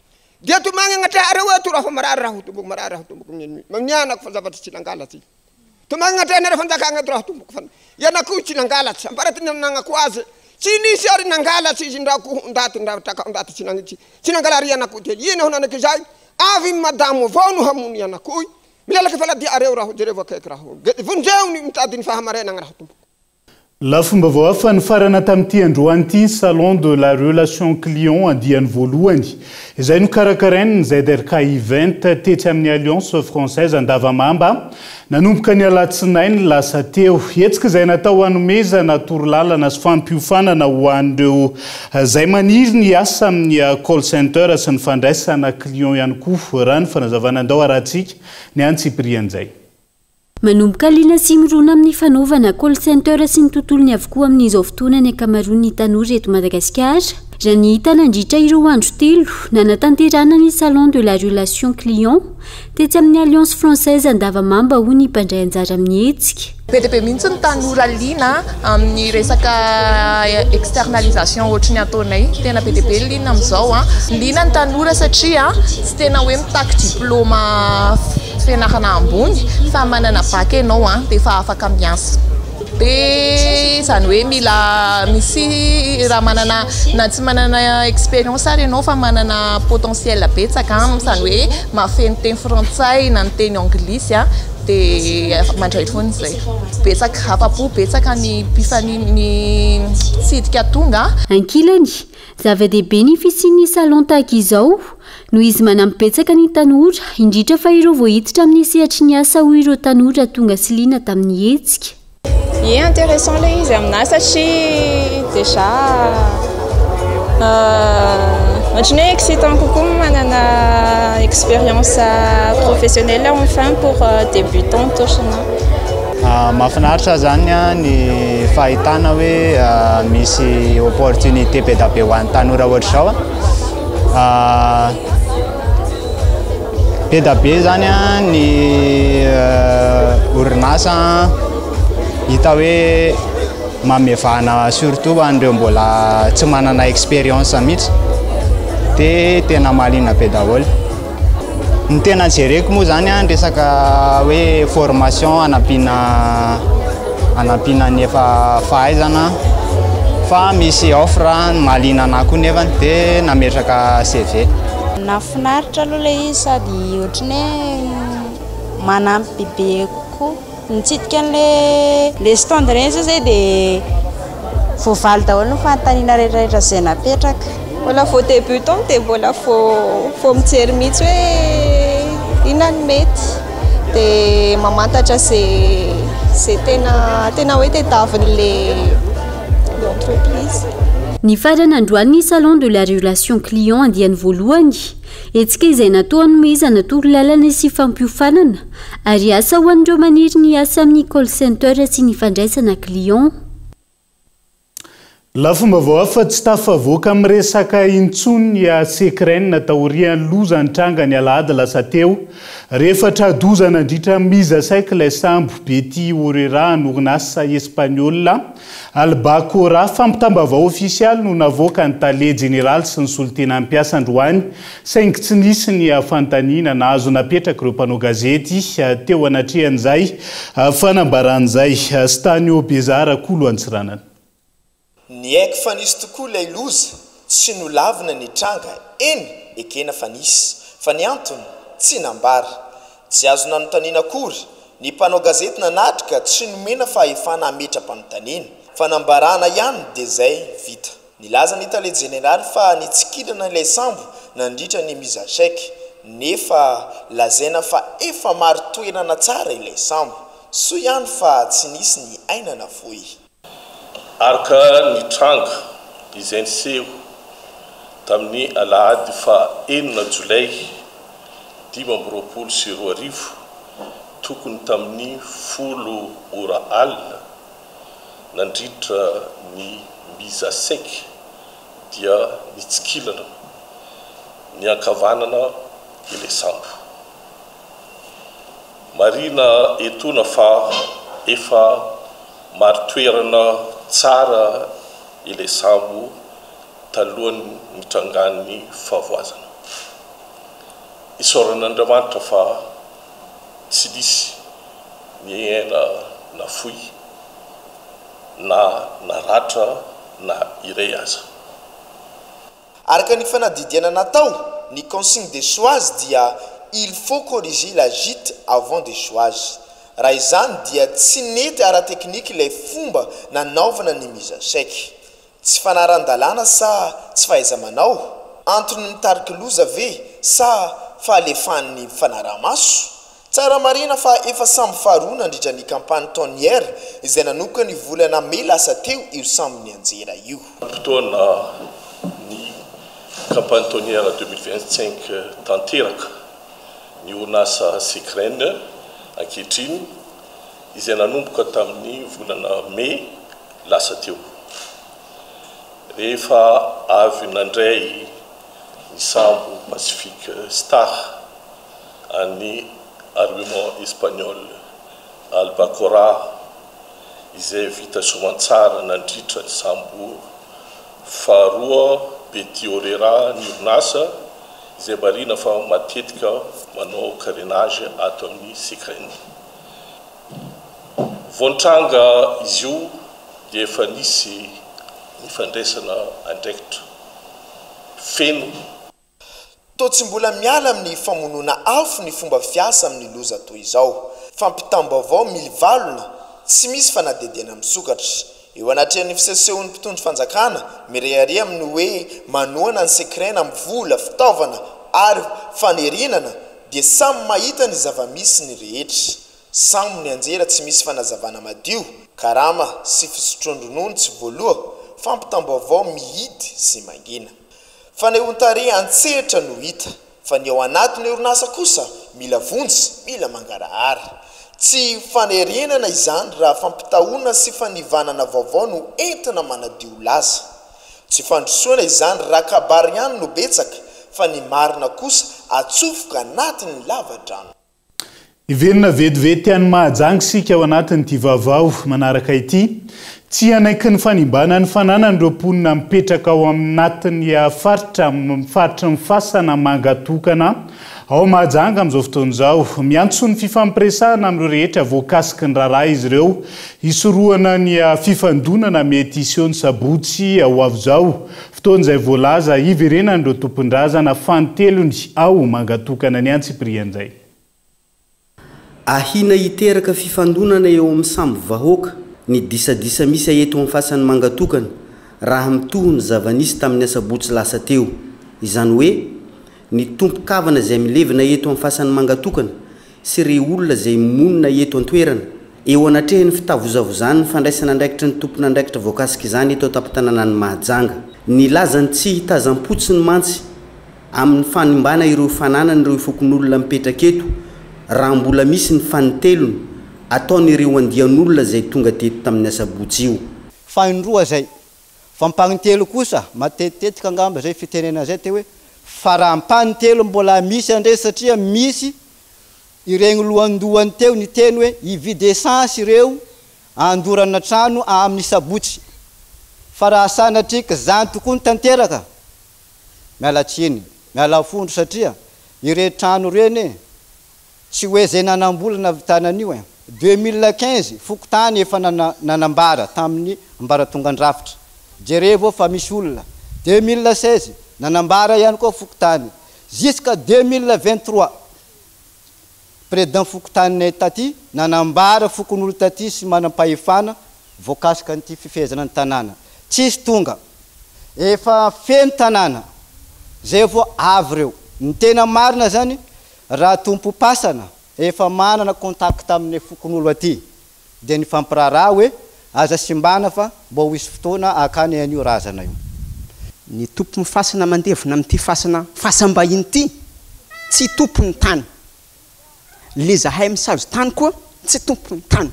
dia tomagny agnatrahare hoe to raha fa marary raha tomboko nianako fa zavatra tsy nangalatsy tomagny agnatrahanare fanjakagna to raha tomboko fa ianako tsy nangalatsy amparati nagnako azy tsy nisy ary nangalatsy izy ndrako ndaty tsy nangalary ianako tely ino aho nanaky zay avy madamo avao no hamony ianako milalaky faladia areo raho jereo akaiky raho vonjeo mitady ny fahamarenagna raho tompo La fomba vao hafa ny farana tamin'ity androany ity salon de la relation client andiany voalohany izay no karakarainy ny ZRK event tetsy amin'ny alliance française andavamamba nanomboka ny alatsinainy lasa teo etsika izay natao hanomezana torolalana sy fampiofanana ho an'ireo izay maniry ny asa amin'ny call center sy ny fandraisana client ihany koa raha ny fanazavana andao arahantsika ny antsiprian'izay manomboka liana sy mirona amin'ny fanaovana call center sy ny tontolony avokoa amin'izao fotoana ny akamaroan'ny tanora eto Madagasikara raha ny hita nandritra ireo andro telo nanatanterana ny salon de la relation client tetsy amin'ny alliance française andavamamba ho ny mpandray anjara amin'ny hetsika be dia be mihitsy ny tanora liana amin'ny resaka externalisation ohatry ny ataonay tena be dia be liana amin'izao liana ny tanora satria tsy tena hoe mitaky diplôma fianarana ambony fa manana bac ianao dia efa afaka miasa dia izany hoe mila misy raha manana na tsy manana expérience ary ianao fa manana potentiel betsaka izany hoe mahafeno teny frantsay na ny teny anglisy dia mandray foana izay betsaka afa-po betsaka ny mpifany tsidika tonga ankilany zava-dehibe ny fisian'ny salon tahaka izao no izy manampibetsaka ny tanora indritra fa ireo voahiditra amin'ny sehatry ny asa ho ireo tanora tonga sy liana tamin'ny hetsika intéressant le izy aminahy satria déjà ohatrany hoe excitant kokoa manana expérience professionnelle enfin pour débutante ohatrana mahafinaritra zany ny fahitana hoe misy opportunité be da be ho an'ny tanora ohatra zao be da be zany ny orinasa hita hoe mamevana surtout an'ireo mbola tsy manana expérience mihitsy dia tena mahaliana be daholo ny tena jereko moa zany resaka hoe formation anampina ny efa fahaizana fa misy offre mahaliana anahy koa nefany dia nametraka CV nafinaritra aloha le izy sady ohatrany hoe manampy bebe kokoa mitsidika an'le stand reny zay dia voavaly daholo ny fanontaniana rehetrarehetra izay napetraka mbola vao débutant dia mbola vao mijery mihitsy hoe inona ny mety dia mamantatra zay tena hoe tediavin'le entreprise ny farana androany salon de la relation client andiany voalohany etsika izay natao hanomezana torolalana sy fampiofanana ary asa ho an'ireo maniry ny asa amin'ny call center sy ny fandraisana client la fomba vao hafa tsy tafavoaka amin'ny resaka intsony sekren taorian'ny loza ny tranga ny alahady lasa teo rehefa tradoza nandritra miza saika ilay sambo bety orera norinasa espagnola albacora fampitambavao ofisialy no navoaka ny tale général sy ny solotena ampiasa androany saingy tsy nisy ny fanontaniana nahazo napetraka ireo mpanao gazety teo anatrehan'izay fanambaran'izay Stanio Bezara kolo antsiranana ny haiko fa nisy tokoa ilay loza tsy nolavina ny tranga eny ekena fa nisy fa ny antony tsy nambara tsy azo nanontaniana akory ny mpanao gazety nanatrika tsy nomena fahefana ametra-panontaniana fa nambarana ihany dia zay vita nilaza ny tale général fa nitsikilana ilay sambo nandritra ny mizasaiky nefa lazaina fa efa maro toerana tsara ilay sambo soa ihany fa tsy nisy ny ainana voy araka ny tranga izay niseho tamin'ny alahady fa 9 jolay 2024 tokony tamin'ny 10 ora alina nandritra ny mizasaiky dia nitsikilana ny ankavanana ilay sambo marina etona fa efa maro toerana tsara ilay sambo talohany mitrangan'ny fahavoazana isaoran'Andriamanitra fa tsy nisy ny aina na foy na naratra na iray aza araka ny fanadidiana natao ny consigne de choise dia il faut corriger la gîte avant d'échouage. Raha izany dia tsy nety ara-teknika ilay fomba nanaovana ny mise à chèque. Tsy fanaran-dalàna sa tsy fahaiza-manao, antony mitariky loza ve sa fahalefan'ny fanaraha-maso. Tsara marina fa efa samby faharoa nandritra ny campagne tonnière izay nanoka ny volana May lasa teo io samby ny anjera io. Fotoana ny campagne tonnière 2025 tanteraka ny orinasa Secrène ankehitriny izay nanomboka tamin'ny volana May lasa teo. Rehefa avy nandray ny sambo Pacifique Star any argument espagnol Albacora izay vita soamantsara nandritra ny sambo faharoa Betiorera ny orinasa izay marina fa matetika manao carénage ato amin'ny Secrène. Vontranga izy io dia efa nisy ny fandraisana andraikitra feno. To tsy mbola miala amin'ny famonona afo ny fomba fiasa amin'ny loza toy izao. Fampitam-baovao milivalona tsy misy fanadedena misokatra. Eo anatrehan'ny fisesehon'ny mpitondry fanjakana mirehare amin'ny hoe manoana ny Secrène amin'ny vola, fitaovana ary fanerinana dia samy mahita ny zava-misy ny rehetra. Samy ny anjera tsy misy fanazavana madio, karama sy fisotrondronono tsy voaloha, fampitam-baovao mihidy sy mangina. Fanehoan-tare antsehatra no hita, fa ny ao anatin'ny orinasa kosa mila vonjy, mila mangarahara. Tsy fanerenana izany raha fampitahona sy fanivanana vaovao no entina manadio laza. Tsy fandrosoana izany raha kabary ihany no betsaka, fa ny marina kosa atsofoka anatin'ny lavadrano. Iverina vetivety any Mahajanga sika ao anatin'ity vaovao manaraka ity. Tsy anaiky ny fanimbana ny fananany ireo mponina mipetraka ao anatin'ny faritra mifasana mangatokana ao Mahajanga amin'izao fotoan'izao. Miantso ny fifampiresahana amin'ireo rehetra voakasiky ny raharaha izy ireo hisorohana ny fifandonana mety iseho ny sabotsy ao avy izao. Fotoan'izay voalaza iverenany ireo tompon-drazana fantelony ao mangatokana ny Antsiprian'izay. Ahina hiteraka fifandonana eo amin'ny samby vahoaka ny disadisa misy eto amin'ny fasany mangatokana raha mitohy ny zava-nisy tamin'ny asabotsy lasa teo. Izany hoe ny tompo-kavana izay milevina eto amin'ny fasany mangatokana sy ireo olona izay monina eto an-toerana eo anatrehany fitavozavozany ny fandraisana andraikitra ny tompona andraikitra voakasika izany eto an-tampon-tanàna ny Mahajanga. Ny lazany tsy hitazam-potsiny mantsy amin'ny fanimbana ireo fananany ireo fokon'olona mipetraka eto raha mbola misy ny fanitelony ataon'ireo andian'olona izay tonga teto tamin'ny asabotsy io. Faindroa zay fampanitelo kosa matetetika angamba zay fitenena zay te hoe fa raha mpanitelo mbola misy andre satria misy iregny lohandohany teo ny teny hoe ividy essence ireo andorana trano amin'ny sabotsy. Fa raha sanatrika zany tokoa ny tanteraka miala tsiny miala fondro satria ire trano reny tsy hoe zay nanambolana vitanan'io 2015 fokotany efa nanambara tamin'ny ambaratongan-drafitra. Jereo fa misy olona 2016 nanambara ihany koa fokotany jusqu'à 2023 président fokotaninay taty nanambara fokon'olo taty sy manam-pahefana voakasika an'ity fifehezana ny tanàna. Tsisy tonga efa feno tanàna zay vao avy reo. Ny tena marina zany raha tompo pasana efa manana contact amin'ny fokon'olo aty dia ny fampiraraha hoe aza simbana fa mbo hisy fotoana akany an'io razana io. Ny tompo mifasana mandevona amin'ity fasana fasambahiny ity tsy tompony tany. Le zahay misazo tany koa tsy tompony tany.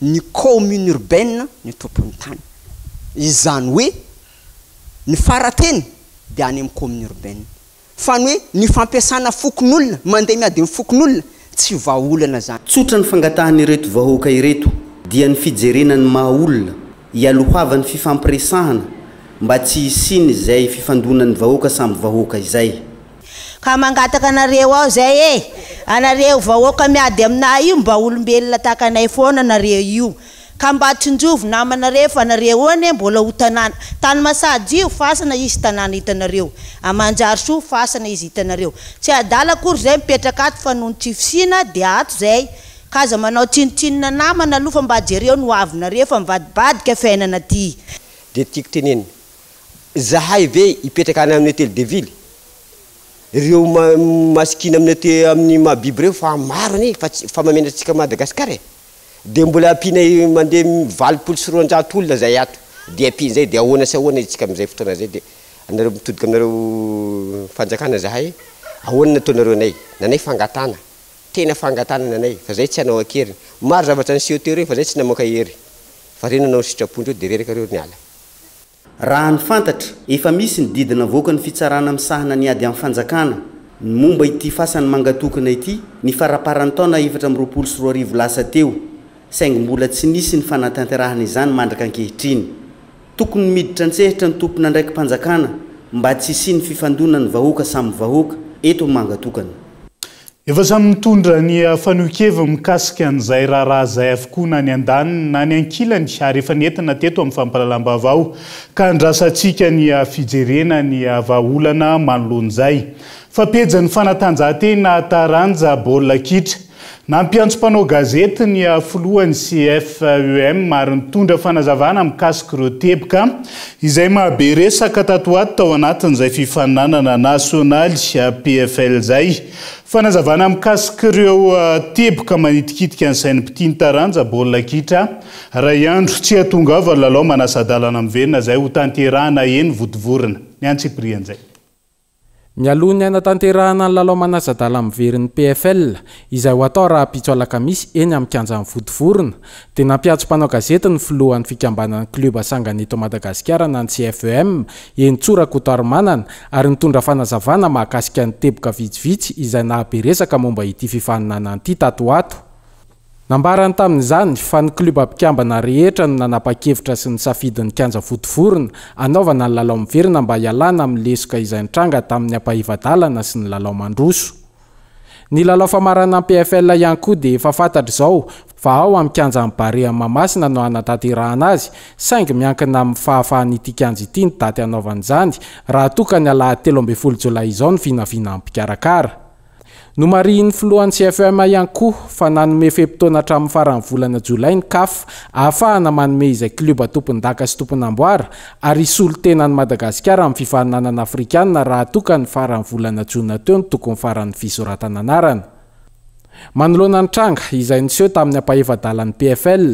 Ny commune urbaine ny tompony tany. Izany hoe ny farateny dia any amin'ny commune urbaine. Fa ny hoe ny fampiasana fokon'olona mandeha miady amin'ny fokon'olona tsy vahaolana zany. Tsotra ny fangatahany ireto vahoaka ireto dia ny fijerenany mahaolona hialohavany fifampiresahana mba tsy hisiny izay fifandonan'ny vahoaka samby vahoaka izay. Ka mangataka anareo ao zay anareo vahoaka miady aminay io mba olombelona tahaka anay foana anareo io. ka mba tsinjovo namanareo fa nareo ane mbola ho tanàna tany Masadio fasana izy tanàna hitanareo Amanjarisoa fasana izy hitanareo tsy adala akory zay mipetraka ato fa noho tsifisina dia ato zay kaza manao tsinotsinona namana aloha fa mba jereo no avinareo fa mivadibadika fiainana ty dia tiako teneny zahay ve hipetraka any amin'ny hôtel de ville ireo masikina amin'ny mahabiby reo fa maro ane fa mamenatsika Madagasikara dia mbola ampinay mandeha 800 olona zay ato dia ampiny zay dia ahoana sy ahoana itsika amin'izay fotoana zay dia anareo mitodika aminareo fanjakana zahay ahoana nataonareo anay nanay fangatana tena fangatana nanay fa zay tsy anao akery maro zavatra nyseho teo reo fa zay tsy namoaka hery fa reny anao sitrapondreo dia reraka reo niala raha ny fantatra efa misy ny didina voaka ny fitsarana misahana ny ady amin'ny fanjakana ny momba ity fasany mangatokana ity ny faraparany taona 420 lasa teo saingy mbola tsy nisy ny fanatanterahana izany mandraka ankehitriny tokony miditra ntsehitra ny tompona ndraiky mpanjakana mba tsy sy ny fifandonany vahoaka samy vahoaka eto mangatokana efa samy mitondra ny fanokeva mikasika an'izay raharaha zay avokoa na ny andaniny na ny ankilany ary efa nentina teto amin'ny fampalalam-bavao ka andrasantsika ny fijerena ny vahaolana manoloan'izay fa peja ny fanatanjahantena taranja baolina kitra nampiantso mpanao gazety ny filohan'ny CFUM ary nitondra fanazavana mikasika ireo teboka izay mahabe resaka tato ato tao anatin'izay fifaninanana nasionaly PFL zay fanazavana mikasika ireo teboka manitikitika ny sain'ny mpitiny taranja baolina kitra ray andro tsy atonga ava lalao manasadalana miverina zay ho tanterahana eny votivorina ny antsiprian'izay mialoha ny anatanterahana ny lalao manasadala miveriny PFL izay ho atao raha pitso alakamisy eny amin'ny kianjan'ny votivorina dia nampiatso mpanao gazety ny filohan'ny fikambanana club asangana eto Madagasikara na ny CFUM eny Tsorakotoarimanana ary nitondra fanazavana mahakasika ny teboka vitsivitsy izay nahabe resaka momba ity fifaninana ity tato ato. Nambarany tamin'izany fa ny klub mpikambana rehetra no nanapa-kevitra sy ny safidin'ny kianja votivorina anaovana ny lalao miverina mba hialana amin'ny lesoka izay nitranga tamin'ny ampahivadalana sy ny lalao mandroso. Ny lalao famarana amin'ny PFL ihany koa dia efa fantatra izao fa ao amin'ny kianja Barea Mamasina no anatanterahana azy saingy miankina amin'ny fahafahan'ity kianja ity ny daty anaovan'izany raha toka ny alahady 13 Jolay izao ny vinavina amin'ny mpikarakara. No mariny filohan'ny CFM ihany koa fa nanome fepotona hatramin'ny faran'ny volana Jolay ny CAF ahafahana manome izay kluba tompon-daka sy tompon'amboara ary isolo tenan'ny Madagasikara amin'ny fifaninanana Afrikanina raha toka ny faran'ny volana Jona teo ny tokony faran'ny fisoratana anarana. Manoloana ny tranga izay niseho tamin'ny ampahivadalan'ny PFL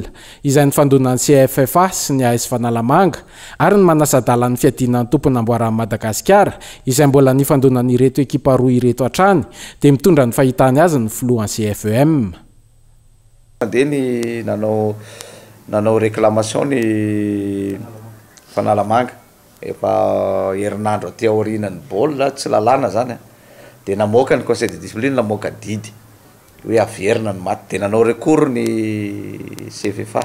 izay nifandonan'ny CFFA sy ny AS Fanalamanga ary ny manasadalan'ny fiadinan'ny tompon'amboaran'ny Madagasikara izay mbola nifandonan'ny ireto ekipa roa ireto hatrany dia mitondra ny fahitany azy ny filohan'ny CFM. Dia ny nanao réclamation ny Fanalamanga efa herinandro aty aorianan'ny baolina tsy lalàna zany dia namoaka ny conseil de discipline namoaka didy hoe averina ny maty dia nanao recours ny CFFA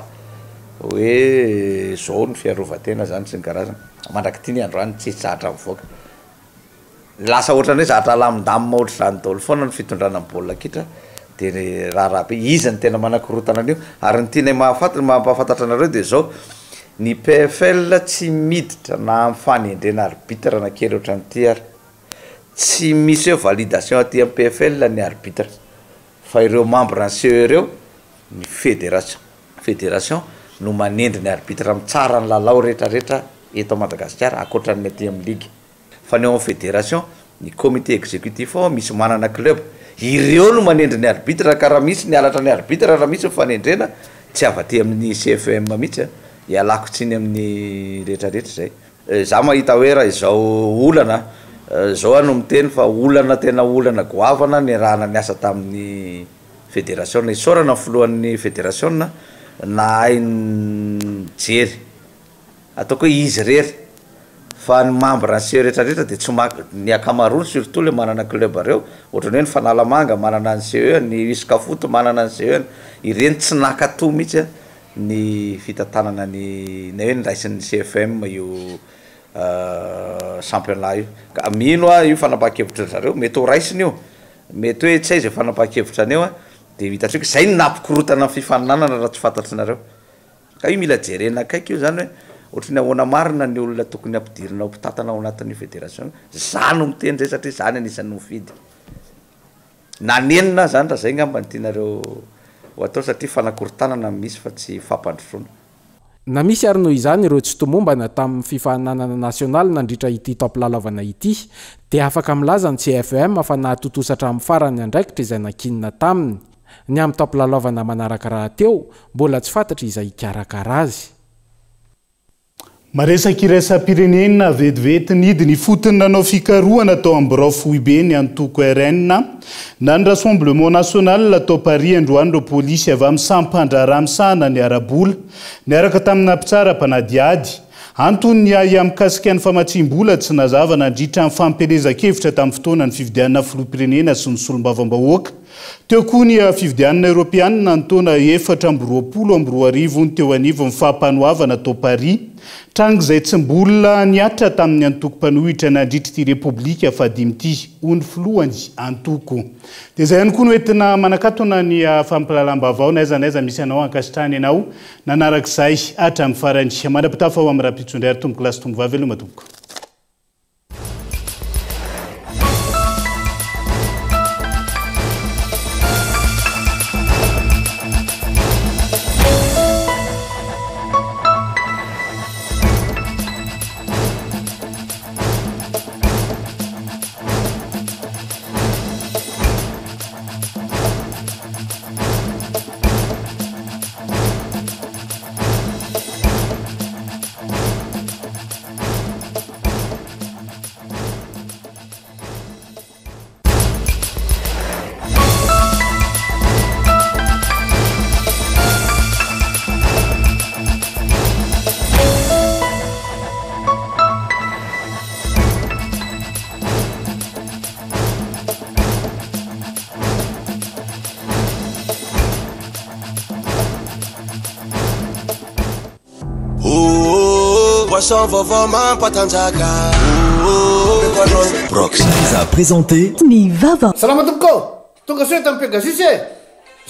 hoe zao ny fiarovatena zany sy ny karazana mandraky ity ny andro any tsy zatra mivoaka lasa ohatrany hoe zatra lamindamina ohatry zany daholo foana ny fitondrana ny baolina kitra dia raharaha be izy ny tena manakorotana an'io ary ny tianay mampahafantatra anareo dia zao ny PFL tsy miditra na amin'ny fanendrena arbitre na kely ohatran'ity ary tsy misy hoe validation aty amin'ny PFL ny arbitre fa ireo membre ny CE ireo ny fédération no manendry ny arbitre amin'ny tsara ny lalao rehetrarehetra eto Madagasikara akoatran'ny aty amin'ny ligue fa ny ao amin'ny fédération ny comité exécutif ao misy manana club ireo no manendry ny arbitre ka raha misy ny alatra ny arbitre raha misy mifanendrena tsy avaty amin'ny CFM mihitsy ialako tsiny amin'ny rehetrarehetra zay za mahita hoe raha izao olana zao ano miteny fa olana tena olana goavana ny raha naniasa tamin'ny fédération isorana ny filohan'ny fédération na hainy jery ataoko hoe izy rery fa ny membre ny CE rehetrarehetra dia tsy ny akamarony surtout le manana club reo ohatrany hoe ny Fanalamanga manana ny CE ny Iskafoto manana ny CE ireny tsy nakato mihitsy ny fitantanana ny hoe ny raisin'ny CFM io championnat io ka mino io fanapakevitra zareo mety ho raisiny io mety hoe tsy aiza fanapakevitra aneo dia hitatry hoe zay ny nampikorotana ny fifaninanana raha tsy fantatry nareo ka io mila jerena akaiky io zany hoe ohatrany ahoana marina ny olona tokony ampidirinao mpitantanao anatin'ny fédération za no miteny zay satria zany anisan'ny mifidy nanenina zany raha zay ngamba ny tianareo ho atao satria fanakorontanana misy fa tsy fampandrosoana na misy ary noho izany ireo tsy tomombana tamin'ny fifahananana nasionaly nandritra ity tampilalaovana ity dia afaka milaza ny CFM fa nahatotosatra amin'ny farany andraikitra izay nakinina taminy ny amin'ny tampilalaovana manaraka raha teo mbola tsy fantatra izay ikarakara azy. Maresaka iraisam-pirenena vetivety nidy ny fotony nanao fikarohana tao Ambirao Fohibe ny antoko RN na ny Rassemblement National tao Paris androany ireo polisy avy amin'ny sampan-draramisana ny arabola niaraka tamin'ny nampitsaram-panadiady antony mikasika ny famatsim-bola tsy nazava nandritra amin'ny fampelezan-kevitra tamin'ny fotoana ny fifidianana filoham-pirenena sy ny solombavam-bahoaka teo koa ny fifidianana Europeanina ny taona 2020 ny teo anivo mifampanohavana tao Paris tranga izay tsy mbola niatra tamin'ny antoko mpanohitra nandritra ity repoblika fadimy ity ho ny filohany antoko. Dia izay ihany koa no entina manakatona ny fampilahram-baovao n'aiza n'aiza misy anao ankasitrahany ianao nanarak'izay hatramin'ny farany mandrapitafa ho amin'ny raha-pitsondray ary tomboko lasy tombo vavy eloma tomboko. Brox nous a présenté Nivava. Salama tompoko, tonga soa tamin'ny Pegasus e.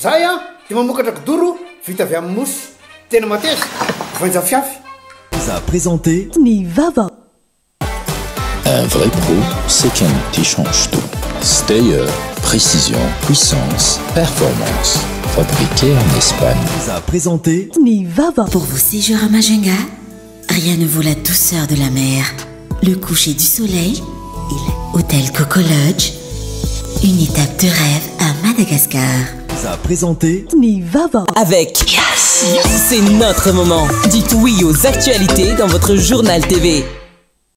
Zay dia mamokatra kidoro vita avy amin'ny mosy tena mateza voanja fiafy. Nous a présenté Nivava. Un vrai pro, c'est quelqu'un qui change tout. Stayer, précision, puissance, performance. Fabriqué en Espagne. Nous a présenté Nivava. Pour vos séjours à Majunga, rien ne vaut la douceur de la mer, le coucher du soleil et l'hôtel Coco Lodge, une étape de rêve à Madagascar. Nous a présenté Nivava. Avec Yes, c'est notre moment. Dites oui aux actualités dans votre journal TV.